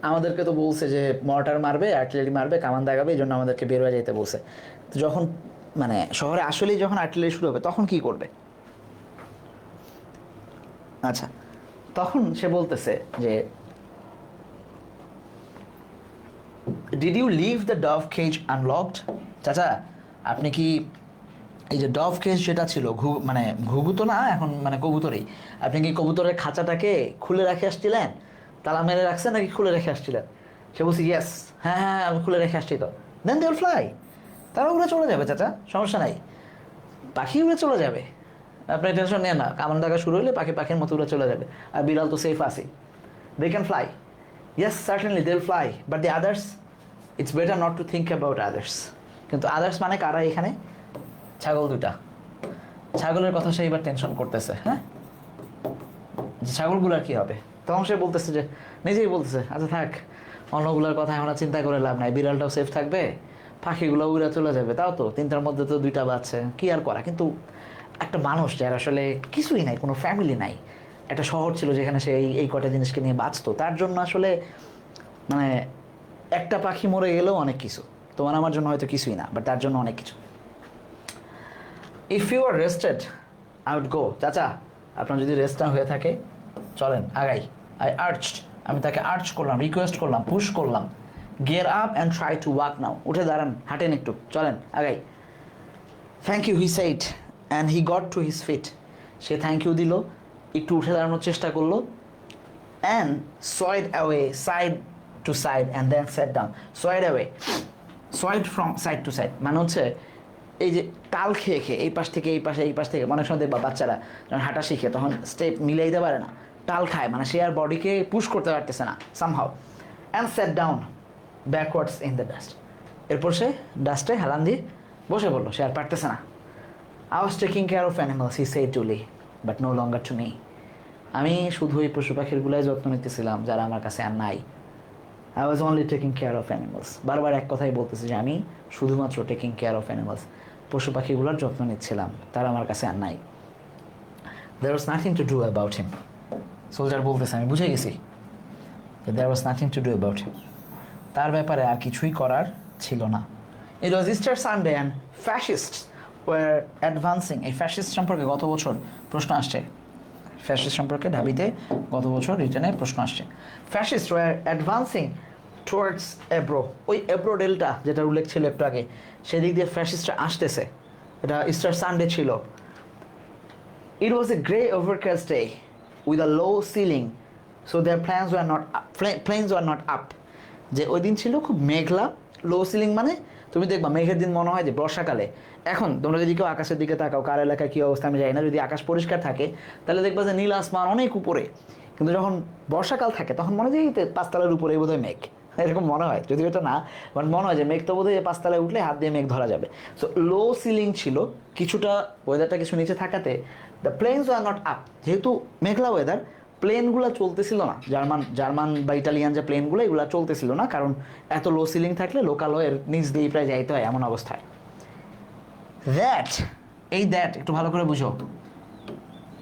[SPEAKER 1] আমাদেরকে তো বলছে যে মর্টার মারবে, আর্টিলারি মারবে, কামান দাগাবে, এই জন্য আমাদেরকে বের হয়ে যেতে বলছে। তো যখন মানে শহরে আসলেই যখন আর্টিলারি শুরু হবে তখন কি করবে? আচ্ছা, তখন সে বলতেছে যে did you leave the dove cage unlocked? চাচা আপনি কি এই যে ডভ কেজ যেটা ছিল মানে ঘুঘু তো না এখন, মানে কবুতরেই, আপনি কি কবুতরের খাঁচাটাকে খুলে রেখে আসছিলেন? তালা মেরে রাখছেন নাকি খুলে রেখে আসছিলেন? সে বলছি ইয়েস, হ্যাঁ হ্যাঁ আমি খুলে রেখে আসছি। তো দেন দে উইল ফ্লাই, তারা উড়ে চলে যাবে চাচা, সমস্যা নাই, পাখি উড়ে চলে যাবে, আপনি টেনশন নেন না। কামান দাগা শুরু হলে পাখির মতো উড়ে চলে যাবে। আর বিড়াল তো সেফ আছে, they can fly. Yes certainly they will fly, but the others it's better not to think about others. কিন্তু আদার্স মানে কারা এখানে? ছাগল দুটা, ছাগলের কথা সে এবার টেনশন করতেছে। হ্যাঁ, ছাগলগুলার কি হবে? তখন সে বলতেছে যে নিজেই বলতেছে আচ্ছা থাক, অন্যগুলোর কথা আমরা চিন্তা করে লাভ নাই, বিড়ালটাও সেফ থাকবে, পাখিগুলো উড়ে চলে যাবে, তাও তো 3টার মধ্যে তো 2টা বাচ্চা, কি আর করা। কিন্তু একটা মানুষ যার আসলে কিছুই নাই, কোনো ফ্যামিলি নাই, একটা শহর ছিল যেখানে সে এই কটা জিনিসকে নিয়ে বাঁচতো, তার জন্য আসলে মানে একটা পাখি মরে গেলেও অনেক কিছু। তোমার আমার জন্য হয়তো কিছুই না, বাট তার জন্য অনেক কিছু। If you are rested I would go. চাচা আপনার যদি রেস্ট না হয়ে থাকে চলেন আগাই। আই আর্চড, আমি তাকে আর্চ করলাম, রিকোয়েস্ট করলাম, পুশ করলাম। Gear up and try to walk now, উঠে দাঁড়ান, হাঁটেন একটু, চলেন আগাই। Thank you he said and he got to his feet. সে থ্যাংক ইউ দিল, একটু উঠে দাঁড়ানোর চেষ্টা করলো, and swayed away side to side and then sat down. Swayed away, swayed from side to side মানে হচ্ছে এই যে তাল খেয়ে খেয়ে এই পাশ থেকে এই পাশে, এই পাশ থেকে, অনেক সময় দেখবা বাচ্চারা যখন হাঁটা শিখে তখন স্টেপ মিলে দিতে পারে না, টাল খায়, মানে সে আর বডিকে পুশ করতে পারতেছে না somehow. And set down backwards in the dust. এরপর সে ডাস্টে হেলান দিয়ে বসে পড়লো, সে আর পারতেছে না। I was taking care of animals he said dully but no longer to me. আমি শুধু এই পশু পাখিরগুলাই যত্ন নিতেছিলাম যারা আমার কাছে আর নাই। I was only taking care of animals. বারবার এক কথাই বলতেছি যে আমি শুধুমাত্র টেকিং কেয়ার অফ অ্যানিমালস, পশু পাখিগুলোর যত্ন নিচ্ছিলাম, তারা আমার কাছে আর নাই। There was nothing to do about him. Soldier বলতেছে আমি বুঝে গেছি, there was nothing to do about him, তার ব্যাপারে আর কিছুই করার ছিল না। It was Easter Sunday and fascist were advancing. এই ফ্যাসিস্ট সম্পর্কে গত বছর প্রশ্ন আসছে, ফ্যাসিস্ট সম্পর্কে ঢাবিতে গত বছর রিটেনে প্রশ্ন আসছে। ফ্যাসিস্ট ওয়ার অ্যাডভান্সিং টুয়ার্ডস এব্রো, ওই এব্রো ডেল্টা যেটা উল্লেখ ছিল একটু আগে, সেদিক দিয়ে ফ্যাসিস্টরা আসতেছে। এটা ইস্টার সানডে ছিল। It was a grey overcast day with a low ceiling, so their planes were not up. যে ওই দিন ছিল খুব মেঘলা, লো সিলিং মানে তুমি দেখবা মেঘের দিন মনে হয় যে বর্ষাকালে। এখন তোমরা যদি কেউ আকাশের দিকে তাকাও, কার এলাকায় কী অবস্থা আমি জানি না, যদি আকাশ পরিষ্কার থাকে তাহলে দেখবা যে নীল আসমান অনেক উপরে, কিন্তু যখন বর্ষাকাল থাকে তখন মনে হয় যে পাঁচতলার উপরে বোধহয় মেঘ, এরকম মনে হয়, যদিও এটা না, বাট মনে হয় যে মেঘ তো বোধহয় পাঁচতলায় উঠলে হাত দিয়ে মেঘ ধরা যাবে। সো লো সিলিং ছিল, কিছুটা ওয়েদারটা কিছু নিচে থাকাতে the planes are not up, যেহেতু মেঘলা ওয়েদার, প্লেনগুলো চলতেছিল না, জার্মান বা ইটালিয়ান যে প্লেনগুলো এগুলো চলতেছিল না, কারণ এত লো সিলিং থাকলে লোকালয়ের নিচ দিয়ে প্রায় যাইতে হয় এমন অবস্থায়। দ্যাট, এই দ্যাট একটু ভালো করে বুঝো,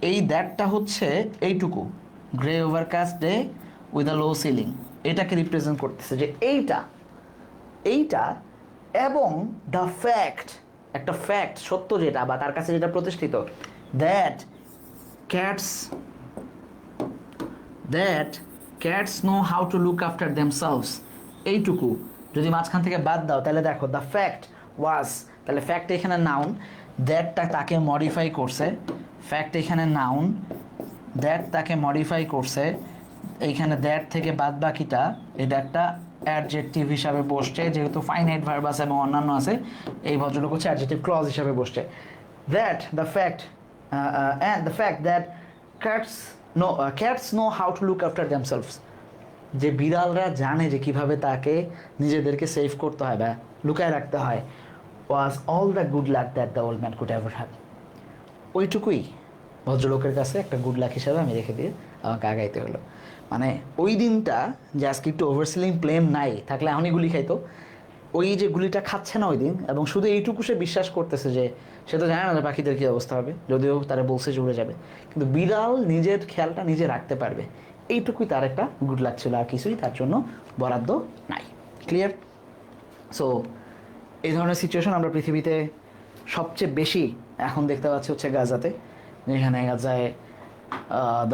[SPEAKER 1] এই দ্যাটটা হচ্ছে এইটুকু, grey overcast day with a low ceiling, এটাকে রিপ্রেজেন্ট করতেছে যে এইটা এবং দ্য ফ্যাক্ট, একটা ফ্যাক্ট সত্য যেটা বা তার কাছে যেটা প্রতিষ্ঠিত, that cats know how to look after themselves, এইটুকু যদি মাঝখান থেকে বাদ দাও তাহলে দেখো দ্য ফ্যাক্ট ওয়াজ, তাহলে ফ্যাক্ট এখানে নাউন, দ্যাটটা তাকে মডিফাই করছে, ফ্যাক্ট এখানে নাউন, দ্যাট তাকে মডিফাই করছে, এইখানে দ্যাট থেকে বাদ বাকিটা এটা একটা অ্যাডজেক্টিভ হিসাবে বসছে, যেহেতু ফাইনাইট ভার্ব আছে এবং অন্যান্য আছে, এই ভদ্রলোক হচ্ছে অ্যাডজেক্টিভ ক্লজ হিসাবে বসছে। That the fact and the fact that cats know how to look after themselves, যে বিড়ালরা জানে যে কিভাবে তাকে নিজেদেরকে সেভ করতে হয় বা লুকায় রাখতে হয়, was all the good luck that the old man could ever have, ওইটুকুই ভদ্রলোকের কাছে একটা গুড লাক হিসাবে আমি রেখে দিয়ে আমাকে আগাইতে হলো। মানে ওই দিনটা যে আজকে একটু ওভারসিলিং প্লেন নাই থাকলে এখনই গুলি খাইতো, ওই যে গুলিটা খাচ্ছে না ওই দিন, এবং শুধু এইটুকু সে বিশ্বাস করতেছে যে সে তো জানে না যে পাখিদের কী অবস্থা হবে, যদিও তারা বলছে যে উড়ে যাবে, কিন্তু বিড়াল নিজের খেয়ালটা নিজে রাখতে পারবে, এইটুকুই তার একটা গুড লাক ছিল, আর কিছুই তার জন্য বরাদ্দ নাই। ক্লিয়ার? সো এই ধরনের সিচুয়েশন আমরা পৃথিবীতে সবচেয়ে বেশি এখন দেখতে পাচ্ছি হচ্ছে গাজাতে, যেখানে গাজায়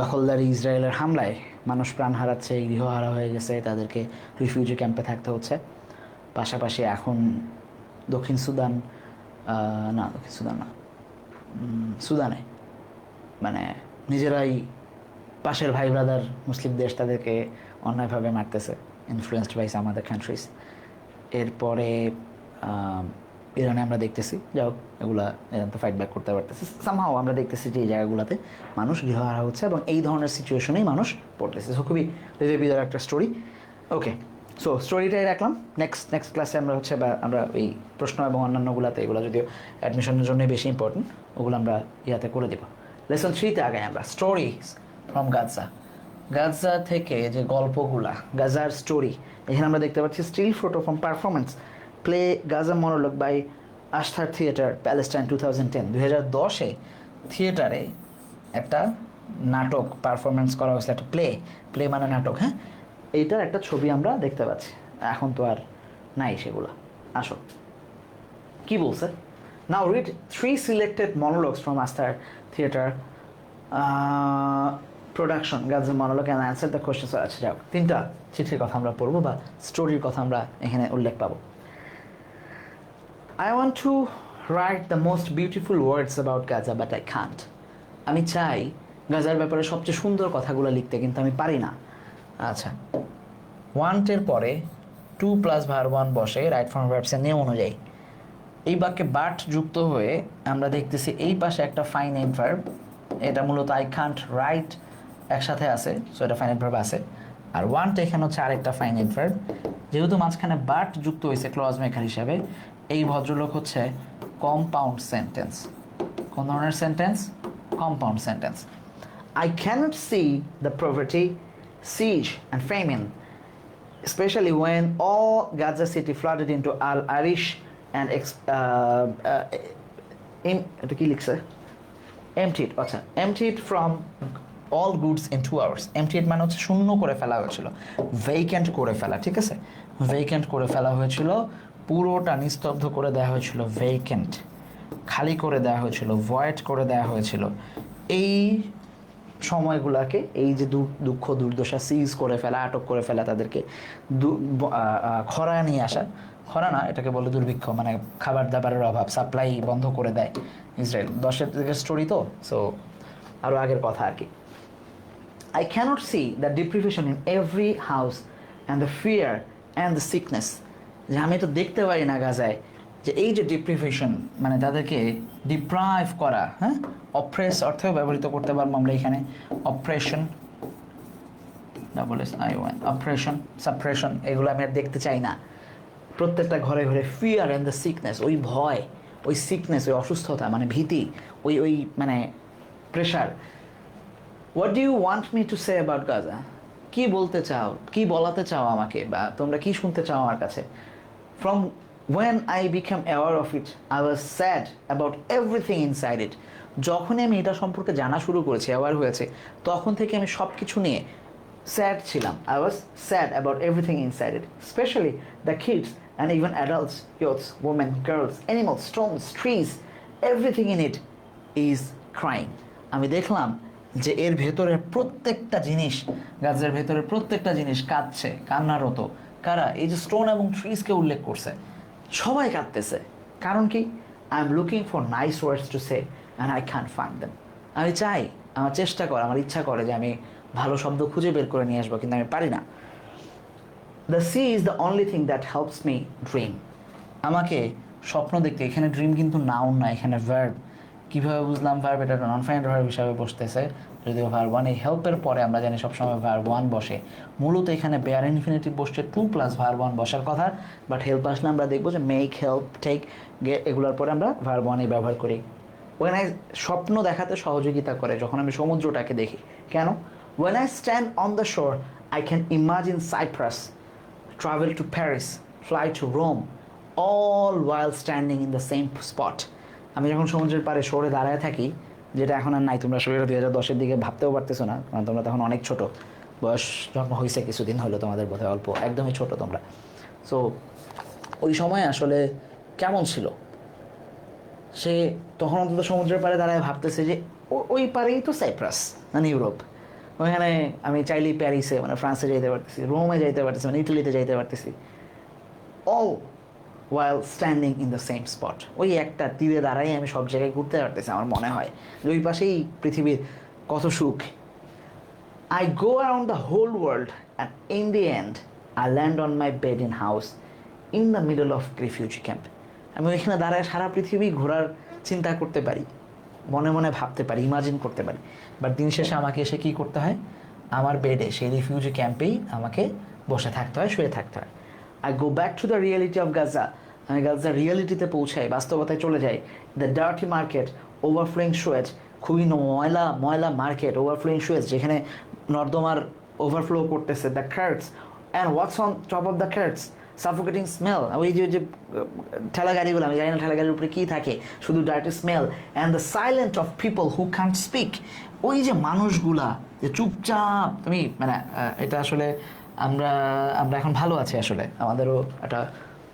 [SPEAKER 1] দখলদারি ইসরায়েলের হামলায় মানুষ প্রাণ হারাচ্ছে, গৃহহারা হয়ে গেছে, তাদেরকে রিফিউজি ক্যাম্পে থাকতে হচ্ছে। পাশাপাশি এখন দক্ষিণ সুদান না সুদানে মানে নিজেরাই পাশের ভাই ব্রাদার মুসলিম দেশ তাদেরকে অন্যায়ভাবে মারতেছে, influenced by some other countries. এরপরে ইরানে আমরা দেখতেছি, যাই হোক এগুলা ইরান তো ফাইট ব্যাক করতে পারতেছে, সামহাও আমরা দেখতেছি যে এই জায়গাগুলোতে মানুষ গৃহহারা হচ্ছে এবং এই ধরনের সিচুয়েশনেই মানুষ পড়তেছে। সো খুবই হৃদয়বিদার একটা স্টোরি। ওকে, সো স্টোরিটাই রাখলাম। নেক্সট ক্লাসে আমরা হচ্ছে বা আমরা এই প্রশ্ন এবং অন্যান্যগুলোতে, এগুলো যদিও অ্যাডমিশনের জন্য বেশি ইম্পর্টেন্ট, ওগুলো আমরা ইয়াতে করে দেবো। লেসন 3-তে আগে আমরা স্টোরিজ ফ্রম গাজা থেকে যে গল্পগুলা, গাজার স্টোরি, এখানে আমরা দেখতে পাচ্ছি still photo from performance play Gaza monologue by Ashtar theatre Palestine 2010। 2010-এ থিয়েটারে একটা নাটক পারফরমেন্স করা হয়েছিল, একটা প্লে মানে নাটক, হ্যাঁ, এইটার একটা ছবি আমরা দেখতে পাচ্ছি। এখন তো আর নাই সেগুলো। আসো কি বলছে, now read 3 selected monologues from আস্থার theatre production Gaza monologue and answer the questions. আচ্ছা যাও, 3টা চিঠির কথা আমরা পড়বো বা স্টোরির কথা আমরা এখানে উল্লেখ পাবো। I want to write the most beautiful words about Gaza but I can't. আমি চাই গাজার ব্যাপারে সবচেয়ে সুন্দর কথাগুলো লিখতে, কিন্তু আমি পারি না। আচ্ছা, ওয়ান্টের পরে 2 + ভার্ব 1 বসে রাইট ফর্ম ভার্বসের নিয়ম অনুযায়ী। এই বাক্যে বাট যুক্ত হয়ে আমরা দেখতেছি এই পাশে একটা ফাইনাইট ভার্ব, এটা মূলত আই কান্ট রাইট একসাথে আছে, সো এটা ফাইনাইট ভার্ব আছে। আর ওয়ান্ট এখানে হচ্ছে আরেকটা ফাইনাইট ভার্ব, যেহেতু মাঝখানে বাট যুক্ত হয়েছে ক্লজ মেকার হিসাবে, এই ভদ্রলোক হচ্ছে কম্পাউন্ড সেন্টেন্স। কোন ধরনের sentence? Compound sentence. I cannot see the poverty, siege and famine, especially when all Gaza city flooded into Al Arish and এটা কি লিখছে? emptied from all goods in 2 hours. emptied মানে হচ্ছে শূন্য করে ফেলা হয়েছিল, vacant করে ফেলা, ঠিক আছে? vacant করে ফেলা হয়েছিল, পুরোটা নিস্তব্ধ করে দেওয়া হয়েছিল, vacant, খালি করে দেওয়া হয়েছিল, void করে দেওয়া হয়েছিল। এই সময়গুলোকে, এই যে দুঃখ দুর্দশা সিজ করে ফেলা, আটক করে ফেলা, তাদেরকে খরা নিয়ে আসা, খরা না এটাকে বলে দুর্ভিক্ষ, মানে খাবার দাবারের অভাব, সাপ্লাই বন্ধ করে দেয় ইসরায়েল। 10-এর দিকের স্টোরি তো, সো আরও আগের কথা আর কি। I cannot see the deprivation in every house and the fear and the sickness. যে আমি তো দেখতে পারি না গাজায় যে এই যে ডিপ্রিভেশন, মানে তাদেরকে ডিপ্রাইভ করা, হ্যাঁ, অপ্রেস অর্থেও ব্যবহৃত করতে পারবো আমরা এখানে, অপ্রেশন, অপ্রেশন, সাপ্রেশন, এগুলো আমি আর দেখতে চাই না। প্রত্যেকটা ঘরে ঘরে ফিয়ার অ্যান্ড দ্য সিকনেস, ওই ভয়, ওই সিকনেস, ওই অসুস্থতা, মানে ভীতি, ওই মানে pressure. What do you want me to say about Gaza? কী বলতে চাও, কী বলাতে চাও আমাকে, বা তোমরা কী শুনতে চাও আমার কাছে? From when I became aware of it, I was sad about everything inside it. যখনই আমি এটা সম্পর্কে জানা শুরু করেছি, অ্যাওয়ার হয়েছে, তখন থেকে আমি সব কিছু নিয়ে স্যাড ছিলাম। I was sad about everything inside it, especially the kids and even adults, youths, women, girls, animals, stones, trees, everything in it is crying. আমি দেখলাম যে এর ভেতরের প্রত্যেকটা জিনিস, গাছের ভেতরের প্রত্যেকটা জিনিস কাঁদছে, কান্নারত। কারা? এই যে স্টোন এবং ট্রিজকে উল্লেখ করছে, সবাই কাঁদতেছে। কারণ কি? I am looking for nice words to say and I can't find them. আমি চাই, আমার চেষ্টা করে, আমার ইচ্ছা করে যে আমি ভালো শব্দ খুঁজে বের করে নিয়ে আসবো, কিন্তু আমি পারি না। The sea is the only thing that helps me dream. আমাকে স্বপ্ন দেখতে, এখানে ড্রিম কিন্তু নাউন না, এখানে ভার্ব। কীভাবে বুঝলাম ভার্ব? এটা নন ফাইনাল ভার্ব হিসাবে বসতেছে, যদিও ভার্ব ওয়ান, এই হেল্পের পরে আমরা জানি সবসময় ভার্ব ওয়ান বসে। মূলত এখানে বেয়ার ইনফিনিটিভ বসছে 2 + ভার্ব ওয়ান বসার কথা, বাট হেল্প আসলে আমরা দেখবো যে মেক, হেল্প, টেক, এগুলোর পরে আমরা ভার্ব ওয়ানই ব্যবহার করি। ওয়েন আই, স্বপ্ন দেখাতে সহযোগিতা করে যখন আমি সমুদ্রটাকে দেখি। কেন? When I stand on the shore I can imagine Cyprus, travel to Paris, fly to Rome, all while standing in the same spot. আমি যখন সমুদ্রের পাড়ে শহরে দাঁড়ায় থাকি, যেটা এখন আর নাই, তোমরা শরীরে 2010-এর দিকে ভাবতেও পারতেছো না, কারণ তোমরা তখন অনেক ছোট, বয়স জন্ম হয়েছে কিছুদিন হলো তোমাদের, বোধহয় অল্প, একদমই ছোট তোমরা। সো ওই সময় আসলে কেমন ছিল সে, তখন অন্তত সমুদ্রের পাড়ে দাঁড়ায় ভাবতেছে যে ওই পাড়েই তো সাইপ্রাস, মানে ইউরোপ, ওইখানে আমি চাইলেই প্যারিসে, মানে ফ্রান্সে যাইতে পারতেছি, রোমে যাইতে পারতেছি, মানে ইটালিতে যাইতে পারতেছি, all while standing in the same spot. ওই একটা তীরে দাঁড়াই আমি সব জায়গায় ঘুরতে পারতেছি। আমার মনে হয় যে ওই পাশেই পৃথিবীর কত সুখ। I go around the whole world and in the end I land on my bed in house in the middle of refugee camp. আমি ওইখানে দাঁড়ায় সারা পৃথিবী ঘোরার চিন্তা করতে পারি, মনে মনে ভাবতে পারি, ইমাজিন করতে পারি, বাট দিন শেষে আমাকে এসে কী করতে হয়? আমার বেডে, সেই রিফিউজি ক্যাম্পেই আমাকে বসে থাকতে হয়, শুয়ে থাকতে হয়। I go back to the reality of Gaza. আমি গাজার রিয়েলিটিতে পৌঁছাই, বাস্তবতায় চলে যাই। The dirty market, overflowing sewage, খুবই ময়লা মার্কেট, ওভারফ্লোয়িং সুয়েজ, যেখানে নর্দমার ওভারফ্লো করতেছে। The carts and what's on top of the carts, suffocating smell. ওই যে ঠেলা গাড়িগুলো, আমি জানি না ঠেলা গাড়ির উপরে কী থাকে, শুধু dirty smell. And the silent of people who can't speak. ওই যে মানুষগুলা যে চুপচাপ, তুমি মানে এটা আসলে আমরা এখন ভালো আছি, আসলে আমাদেরও একটা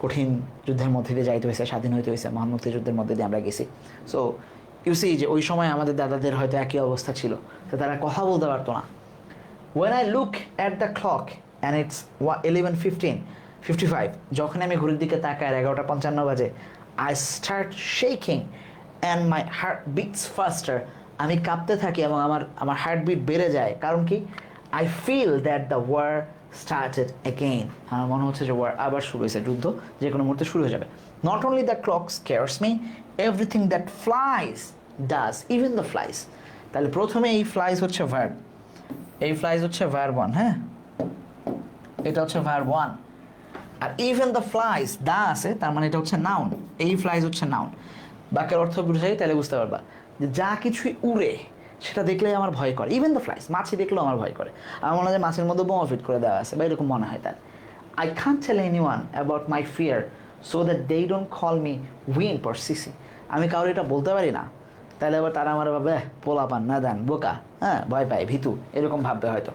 [SPEAKER 1] কঠিন যুদ্ধের মধ্যে দিয়ে যাইতে হয়েছে, স্বাধীন হইতে হয়েছে, মহান মুক্তিযুদ্ধের মধ্যে দিয়ে আমরা গেছি। সো ইউ সি যে ওই সময় আমাদের দাদাদের হয়তো একই অবস্থা ছিল, তো তারা কথা বলতে পারতো না। When I look at the clock and it's 11:55, যখন আমি ঘড়ির দিকে তাকাই 11:55 বাজে, I start shaking and my heart beats faster. আমি কাঁপতে থাকি এবং আমার হার্টবিট বেড়ে যায়। কারণ কি? I feel that the war started again. আমার মনে হচ্ছে যে ওয়ার আবার শুরু হয়েছে, যুদ্ধ যে কোনো মুহূর্তে শুরু হয়ে যাবে। Not only the clock scares me, everything that flies does, even the flies. তাহলে প্রথমে এই flies হচ্ছে verb, এই flies হচ্ছে verb 1, হ্যাঁ, এটা হচ্ছে verb 1, R even the flies দা আছে, তার মানে এটা হচ্ছে নাউন, এই flies হচ্ছে নাউন। বাক্যের অর্থ বুঝাই তাহলে বুঝতে পারবা যে যা কিছুই উড়ে সেটা দেখলেই আমার ভয় করে। ইভেন দ্য ফ্লাইস, মাছি দেখলেও আমার ভয় করে। আমার মনে হয় যে মাছের মধ্যে বোমা ফিট করে দেওয়া আছে, বা এরকম মনে হয় তার। I can't tell anyone about my fear so that they don't call me wimp or sissy. আমি কারোর এটা বলতে পারি না, তাহলে আবার তারা আমার ভাবে পোলাপান, নাদান, বোকা, হ্যাঁ, ভয় পায়, ভীতু, এরকম ভাববে হয়তো।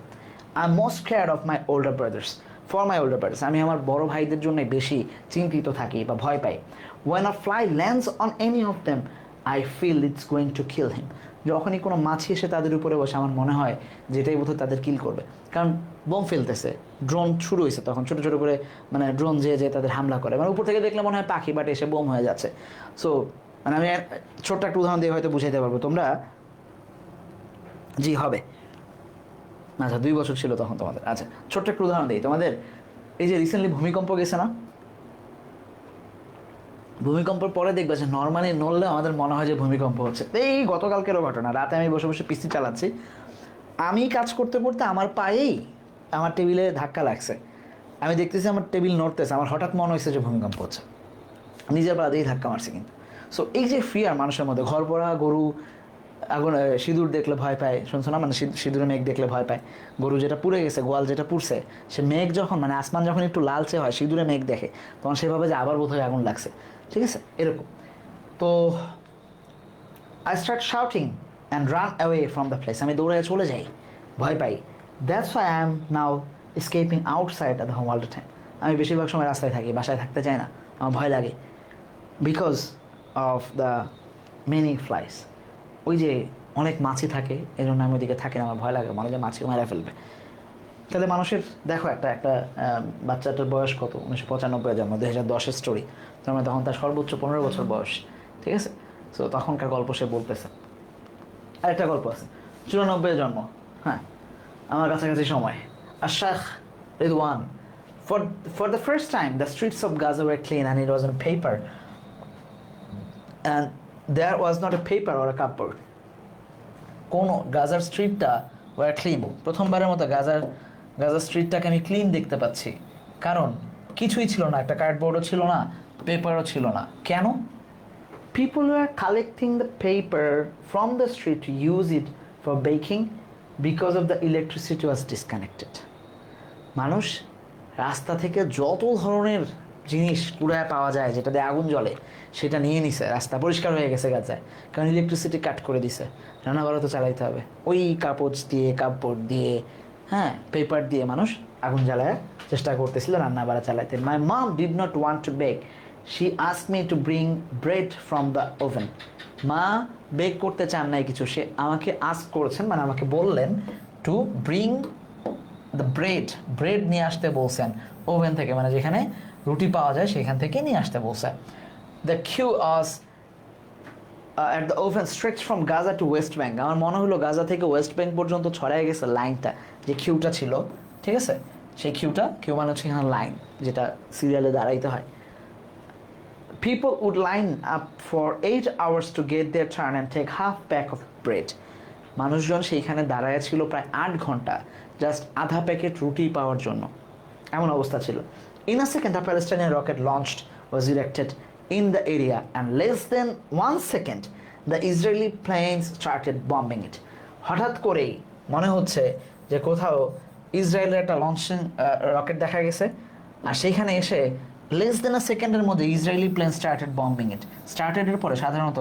[SPEAKER 1] I am most care of my older brothers, for my older brothers. আমি আমার বড় ভাইদের জন্য বেশি চিন্তিত থাকি বা ভয় পাই। When a fly lands on any of them I feel it's going to kill him. যখনই কোনো মাছি এসে তাদের উপরে বসে আমার মনে হয় যে এটাই বোধহয় তাদের কিল করবে, কারণ বোম ফেলতেছে, ড্রোন শুরু হয়েছে তখন ছোটো ছোটো করে, মানে ড্রোন যে তাদের হামলা করে, মানে উপর থেকে দেখলে মনে হয় পাখি, বাট এসে বোম হয়ে যাচ্ছে। সো মানে আমি ছোট্ট একটা উদাহরণ দিয়ে হয়তো বুঝাইতে পারবো তোমরা। জি হবে, আচ্ছা 2 বছর ছিল তখন তোমাদের। আচ্ছা ছোট্ট একটা উদাহরণ দিই তোমাদের, এই যে রিসেন্টলি ভূমিকম্প গেছে না, ভূমিকম্পের পরে দেখবে যে নর্মালি নড়লে আমাদের মনে হয় যে ভূমিকম্প হচ্ছে। এই গতকালকেরও ঘটনা, রাতে আমি বসে বসে পিসি চালাচ্ছি, আমি কাজ করতে করতে আমার পায়েই আমার টেবিলে ধাক্কা লাগছে, আমি দেখতেছি আমার টেবিল নড়তেছে, আমার হঠাৎ মনে হয়েছে যে ভূমিকম্প হচ্ছে, নিজের পা দিয়েই ধাক্কা মারছে কিন্তু। সো এই যে ফিয়ার মানুষের মধ্যে, ঘর পড়া গরু আগুন, সিঁদুর দেখলে ভয় পায়, শুনছো না, মানে সিঁদুরে মেঘ দেখলে ভয় পায়, গরু যেটা পুড়ে গেছে, গোয়াল যেটা পুড়ছে, সে মেঘ যখন, মানে আসমান যখন একটু লালচে হয়, সিঁদুরে মেঘ দেখে, তখন সেভাবে যে আবার বোধহয় আগুন লাগছে, ঠিক আছে, এরকম। তো I start shouting and run away from the place, আমি দৌড়ে চলে যাই, ভয় পাই। That's why I am now escaping outside at the home all the time. আমি বেশিরভাগ সময় রাস্তায় থাকি, বাসায় থাকতে চাই না, আমার ভয় লাগে, because of the many flies. ওই যে অনেক মাছি থাকে, এই জন্য আমি ওইদিকে থাকি না, আমার ভয় লাগে, মনে হয় মাছি মেরে ফেলবে। তাহলে মানুষের দেখো, একটা একটা বাচ্চাটার বয়স কত, 1995 জন্ম, 2010-এর স্টোরি, তার মানে তখন তার সর্বোচ্চ 15 বছর বয়স, ঠিক আছে। সো তখনকার গল্প সে বলতেছে। আরেকটা গল্প আছে, 94 জন্ম, হ্যাঁ, আমার কাছাকাছি সময়, আশাখ Ridwan, for the first time the streets of Gaza were clean and it was on paper and there was not a paper or a cupboard. কোনো গাজার স্ট্রিটটা ওয়ার ক্লিন, প্রথমবারের মতো গাজার স্ট্রিটটাকে আমি ক্লিন দেখতে পাচ্ছি, কারণ কিছুই ছিল না, একটা কার্ডবোর্ডও ছিল না, পেপারও ছিল না। কেন? People were collecting the paper from the street to use it for baking because of the electricity was disconnected. মানুষ রাস্তা থেকে যত ধরনের জিনিস কুড়ায় পাওয়া যায় যেটা দিয়ে আগুন জ্বলে, সেটা নিয়ে নিছে, রাস্তা পরিষ্কার হয়ে গেছে গাজায়, কারণ ইলেকট্রিসিটি কাট করে দিছে, রান্নাবাড়া তো চালাইতে হবে, ওই কাপড় দিয়ে, হ্যাঁ, পেপার দিয়ে মানুষ আগুন জ্বালায় চেষ্টা করতেছিল রান্নাবাড়া চালাইতে। My mom did not want to bake, she asked me to bring bread from the oven. মা বেক করতে চান নাই কিছু, সে আমাকে আস্ক করেছেন, মানে আমাকে বললেন টু ব্রিং দ্য ব্রেড নিয়ে আসতে বলছেন ওভেন থেকে, মানে যেখানে রুটি পাওয়া যায় সেখান থেকে নিয়ে আসতে বলছে। The queue was at the oven stretch from Gaza to West Bank. আমার মনে হলো গাজা থেকে ওয়েস্ট ব্যাঙ্ক পর্যন্ত ছড়ায় গেছে লাইনটা, যে কিউটা ছিল, ঠিক আছে, সেই কিউ মানে হচ্ছে এখানে লাইন, যেটা সিরিয়ালে দাঁড়াইতে হয়। People would line up for 8 hours to get their turn and take half pack of bread. মানুষজন সেইখানে দাঁড়ায় ছিল প্রায় 8 ঘন্টা জাস্ট আধা প্যাকেট রুটি পাওয়ার জন্য, এমন অবস্থা ছিল। In a second, a Palestinian rocket launched was erected in the area, and less than 1 second, the Israeli planes started bombing it. হঠাৎ করেই মনে হচ্ছে যে কোথাও ইসরায়েলের একটা লঞ্চিং রকেট দেখা গেছে, আর সেইখানে এসে লেস দেন আ সেকেন্ডের মধ্যে ইসরায়েলি প্লেন স্টার্টেড বম্বিং ইট। স্টার্টেডের পরে সাধারণত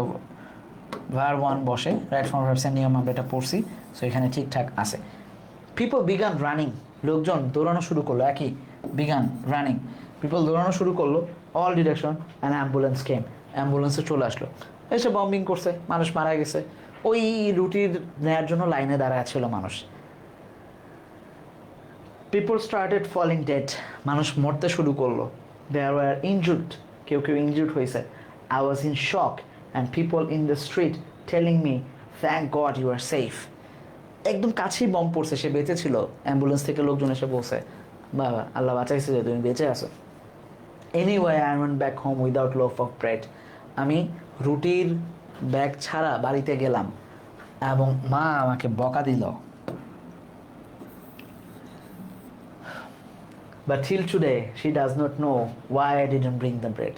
[SPEAKER 1] ভার ওয়ান বসে, রাইট ফ্রম ভার্বসের নিয়ম আমরা এটা পড়ছি, সো এখানে ঠিকঠাক আছে। পিপল বিগান রানিং, লোকজন দৌড়ানো শুরু করলো, একই বিগান রানিং, পিপল দৌড়ানো শুরু করলো, অল ডিরেকশন, অ্যান্ড অ্যাম্বুলেন্স কেম, অ্যাম্বুলেন্সে চলে আসলো, এসে বম্বিং করছে, মানুষ মারা গেছে। ওই রুটির নেয়ার জন্য লাইনে দাঁড়ায় ছিল মানুষ। পিপল স্টার্টেড ফলিং ডেড, মানুষ মরতে শুরু করলো। দেয়ার ওয়ার ইনজুর্ড, কেউ ইনজুর্ড হয়েছে। I was in shock and people in the street telling me thank God you are safe. একদম কাছেই বম পড়ছে, সে বেঁচে ছিল, অ্যাম্বুলেন্স থেকে লোকজন এসে বলছে বাবা আল্লাহ বাঁচাইছে যে তুমি বেঁচে আছো। Anyway I went back home without loaf of bread. আমি রুটির ব্যাগ ছাড়া বাড়িতে গেলাম এবং মা আমাকে বকা দিল। But till today she does not know Y I didn't bring the bread.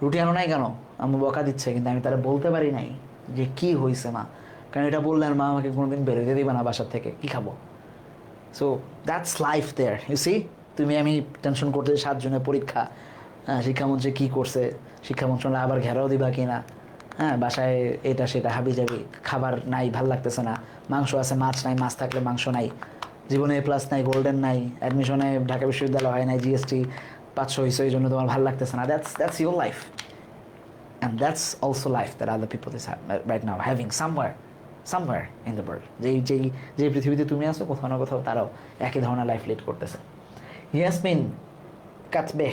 [SPEAKER 1] রুটি আনো নাই কেন, আমি বকা দিচ্ছে, কিন্তু আমি তারা বলতে পারি নাই যে কি হয়েছে মা, কারণ এটা বললে আর মা আমাকে কোনোদিন বেরোতে দিবে না বাসার থেকে, কি খাবো। So that's life there, you see. তুমি আমি টেনশন করতে 7 জনের পরীক্ষা, শিক্ষামন্ত্রী কী করছে, শিক্ষামন্ত্রণালয় আবার ঘেরাও দিবা কি না, হ্যাঁ, বাসায় এটা সেটা হাবি যাবি, খাবার নাই, ভাল লাগতেছে না, মাংস আছে মাছ নাই, মাছ থাকলে মাংস নাই, জীবনে A+ নাই, গোল্ডেন নাই, অ্যাডমিশনে ঢাকা বিশ্ববিদ্যালয় হয় নাই, GST 500 হয়েছে, এই জন্য তোমার ভাল লাগতেছে না। That's your life, and that's also life that other people is right now having somewhere somewhere in the world, যে পৃথিবীতে তুমি আছো কোথাও না কোথাও তারাও একই ধরনের লাইফ লিড করতেছে। ইয়াসমিন কাতবে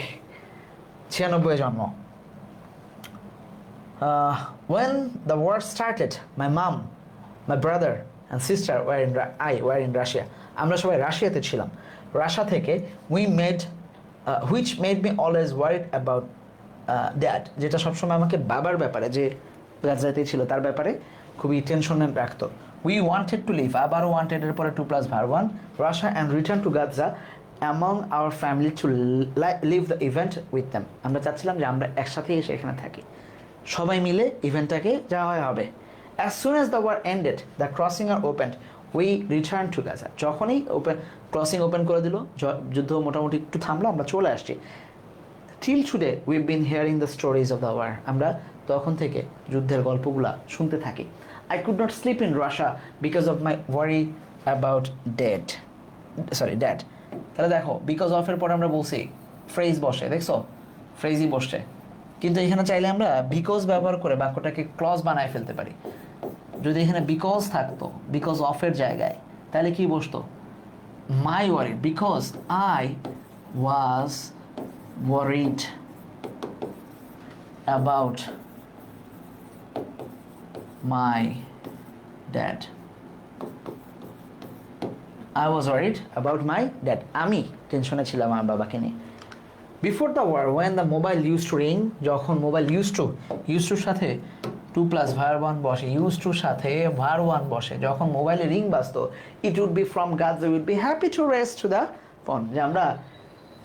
[SPEAKER 1] 96 জন্ম। When the war started, my mom, my brother and sister were in Russia. আমরা সবাই রাশিয়াতে ছিলাম। রাশিয়া থেকে which made me always worried about dad, যেটা সবসময় আমাকে বাবার ব্যাপারে, যে গাজাতে ছিল তার ব্যাপারে খুবই টেনশনে রাখতো। We wanted to leave, আবারও wanted এর পরে 2+1 Russia and return to Gaza among our family to live the event with them. আমরা চাচ্ছিলাম যে আমরা একসাথে এসে এখানে থাকি, সবাই মিলে ইভেন্টটাকে যা হয় হবে। As soon as the war ended, the crossing are opened, we returned to Gaza. যখনই ক্রসিং ওপেন করে দিল, যুদ্ধ মোটামুটি একটু থামলো, আমরা চলে আসছি। Till today we've been hearing the stories of the war. আমরা তখন থেকে যুদ্ধের গল্পগুলা শুনতে থাকি। I could not sleep in Russia because of my worry about dad. তাহলে দেখো বিকজ অফ এর পরে আমরা বলছি ফ্রেজ বসে, দেখছো ফ্রেজই বসছে, কিন্তু এখানে চাইলে আমরা বিকজ ব্যবহার করে বাক্যটাকে ক্লজ বানায় ফেলতে পারি। যদি এখানে বিকজ থাকতো বিকজ অফ এর জায়গায়, তাহলে কি বসতো my worried, because I was worried about my dad. I was worried about my dad. আমি টেনশনে ছিলাম আমার বাবাকে নিয়ে। Before the war, when the mobile used to ring, যখন মোবাইল used to সাথে 2+1 বসে, used to সাথে var1 বসে, যখন মোবাইলে ring বাজতো, it would be from Gaza, we would be happy to race to the phone, যে আমরা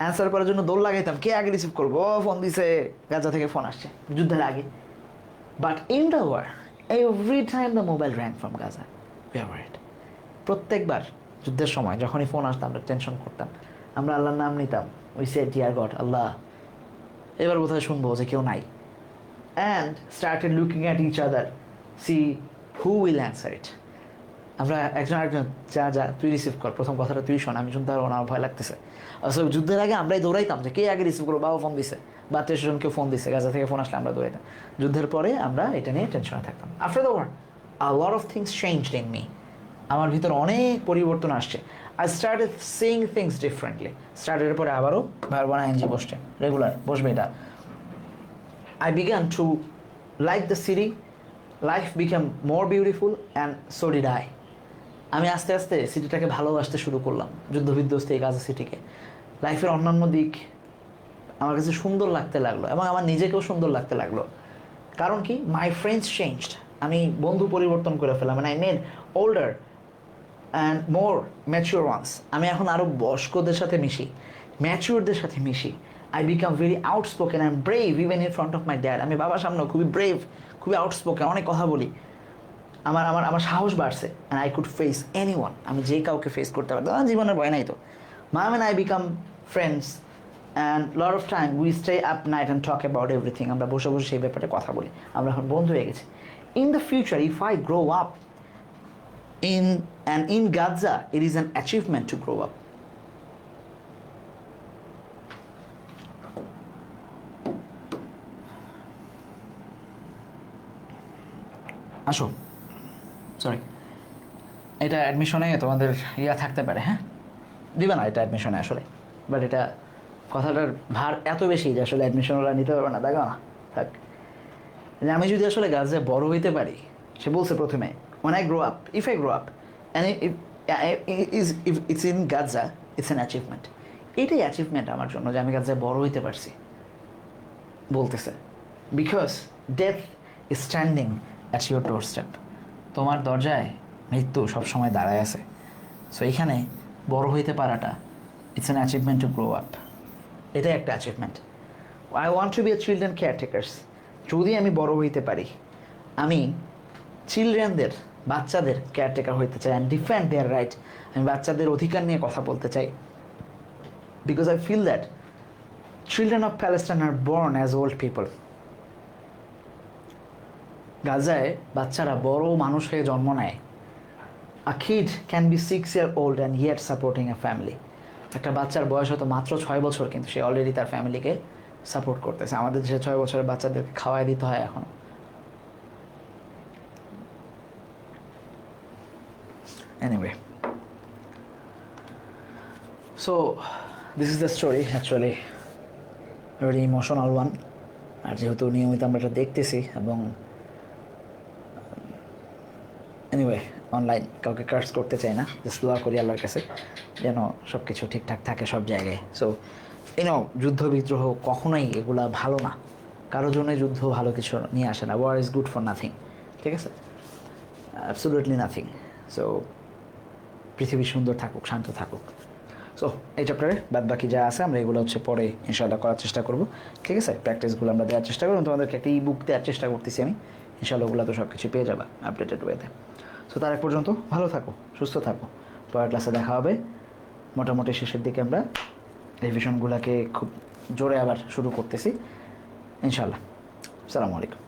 [SPEAKER 1] অ্যান্সার করার জন্য দৌড় লাগাইতাম, কে আগে রিসিভ করবো, ফোন দিছে, গাজা থেকে ফোন আসছে, যুদ্ধের আগে। But in the war, every time the mobile rang from Gaza, we are worried. প্রত্যেকবার যুদ্ধের সময় যখনই ফোন আসতো আমরা টেনশন করতাম, আমরা আল্লাহর নাম নিতাম, we said dear God, Allah এবার কোথায় শুনবো যে কেউ নাই, and started looking at each other, see who will answer it. আমরা একজন আরেকজন, যা তুই রিসিভ কর, প্রথম কথাটা তুই শোন, আমি শুনতে পারবো না, আমার ভয় লাগতেছে। আসলে যুদ্ধের আগে আমরাই দৌড়াইতাম যে কে আগে রিসিভ করবো, বাবা ফোন দিছে বা আত্মীয় কেউ ফোন দিছে, গাজা থেকে ফোন আসলে আমরা দৌড়াইতাম। যুদ্ধের পরে আমরা এটা নিয়ে টেনশনে থাকতাম। After the war a lot of things changed in me, আমার ভিতর অনেক পরিবর্তন আসছে। I started seeing things differently, স্টার্টের পরে আবারও ভার্ব আইএনজি বসছে, রেগুলার বসবে এটা। I began to like the city, life became more beautiful and so did I. আমি আস্তে আস্তে সিটিটাকে ভালোবাসতে শুরু করলাম, যুদ্ধবিধ্বস্ত এই গাজা সিটিকে। লাইফের অন্যান্য দিক আমার কাছে সুন্দর লাগতে লাগলো এবং আমার নিজেকেও সুন্দর লাগতে লাগলো। কারণ কি, মাই ফ্রেন্ডস চেঞ্জড, আমি বন্ধু পরিবর্তন করে ফেললাম, মানে I made older and more mature ones. আমি এখন আরও বয়স্কদের সাথে মিশি, ম্যাচিওরদের সাথে মিশি। I become very outspoken and brave even in front of my dad. আমি বাবার সামনেও খুবই ব্রেভ, খুবই আউটস্পোকেন, অনেক কথা বলি। আমার সাহস বাড়ছে, and I could face anyone. আমি যে কাউকে ফেস করতে পারতাম, জীবনের ভয় নাই তো। Mom and I become friends and lot of time we stay up night and talk about everything. আমরা বসে বসে সেই ব্যাপারে কথা বলি, আমরা এখন বন্ধু হয়ে গেছি। In the future, if I grow up in Gaza, it is an achievement to grow up. আসো, সরি, এটা অ্যাডমিশনে তোমাদের থাকতে পারে, হ্যাঁ দিবে না এটা অ্যাডমিশনে আসলে, বাট এটা কথাটার ভার এত বেশি যে আসলে অ্যাডমিশন ওরা নিতে পারবে না, দেখো না থাক। যে আমি যদি আসলে গাজায় বড় হইতে পারি, সে বলছে প্রথমে when I grow up, if I grow up and if it's in Gaza, it's an achievement. এটাই অ্যাচিভমেন্ট আমার জন্য যে আমি গাজায় বড় হইতে পারছি বলতেছে। Because death is standing at your door step, তোমার দরজায় মৃত্যু সবসময় দাঁড়ায় আছে। সো এখানে বড় হইতে পারাটা, it's an achievement to grow up, এটাই একটা achievement. I want to be a children caretakers, যদি আমি বড় হইতে পারি, আমি চিলড্রেনদের, বাচ্চাদের কেয়ারটেকার হইতে চাই, অ্যান্ড ডিফেন্ড দেয়ার রাইট, আমি বাচ্চাদের অধিকার নিয়ে কথা বলতে চাই। Because I feel that children of Palestine are born as old people. গাজায় বাচ্চারা বড় মানুষ হয়ে জন্ম নেয়। A kid can be 6 years old and yet supporting a family. একটা বাচ্চার বয়স হয়তো মাত্র 6 বছর, কিন্তু সে অলরেডি তার ফ্যামিলিকে সাপোর্ট করতেছে। আমাদের যে 6 বছরের বাচ্চাদেরকে খাওয়াই দিতে হয় এখন। Anyway, so this is the story, actually very emotional one. আর যেহেতু নিয়মিত আমরা এটা দেখতেছি এবং এনিওয়ে অনলাইন কাউকে কার্স করতে চাই না, জাস্ট দোয়া করি আল্লাহর কাছে যেন সব কিছু ঠিকঠাক থাকে সব জায়গায়। সো যুদ্ধ বিদ্রোহ কখনোই এগুলা ভালো না, কারোর জন্য যুদ্ধ ভালো কিছু নিয়ে আসে না। War is good for nothing, ঠিক আছে, অ্যাবসোলিউটলি নাথিং। সো পৃথিবী সুন্দর থাকুক, শান্ত থাকুক। সো এই চ্যাপ্টারে বাদ বাকি যা আছে আমরা এগুলো হচ্ছে পরে ইনশাআল্লাহ করার চেষ্টা করব, ঠিক আছে। প্র্যাকটিসগুলো আমরা দেওয়ার চেষ্টা করব, তোমাদেরকে একটা ই বুক দেওয়ার চেষ্টা করতেছি আমি, ইনশাআল্লাহ ওগুলো তো সব কিছু পেয়ে যাবা আপডেটেড ওয়েতে। সো তার এক পর্যন্ত ভালো থাকো, সুস্থ থাকো, পরের ক্লাসে দেখা হবে। মোটামুটি শেষের দিকে আমরা রিভিশনগুলোকে খুব জোরে আবার শুরু করতেছি ইনশাআল্লাহ। আসসালামু আলাইকুম।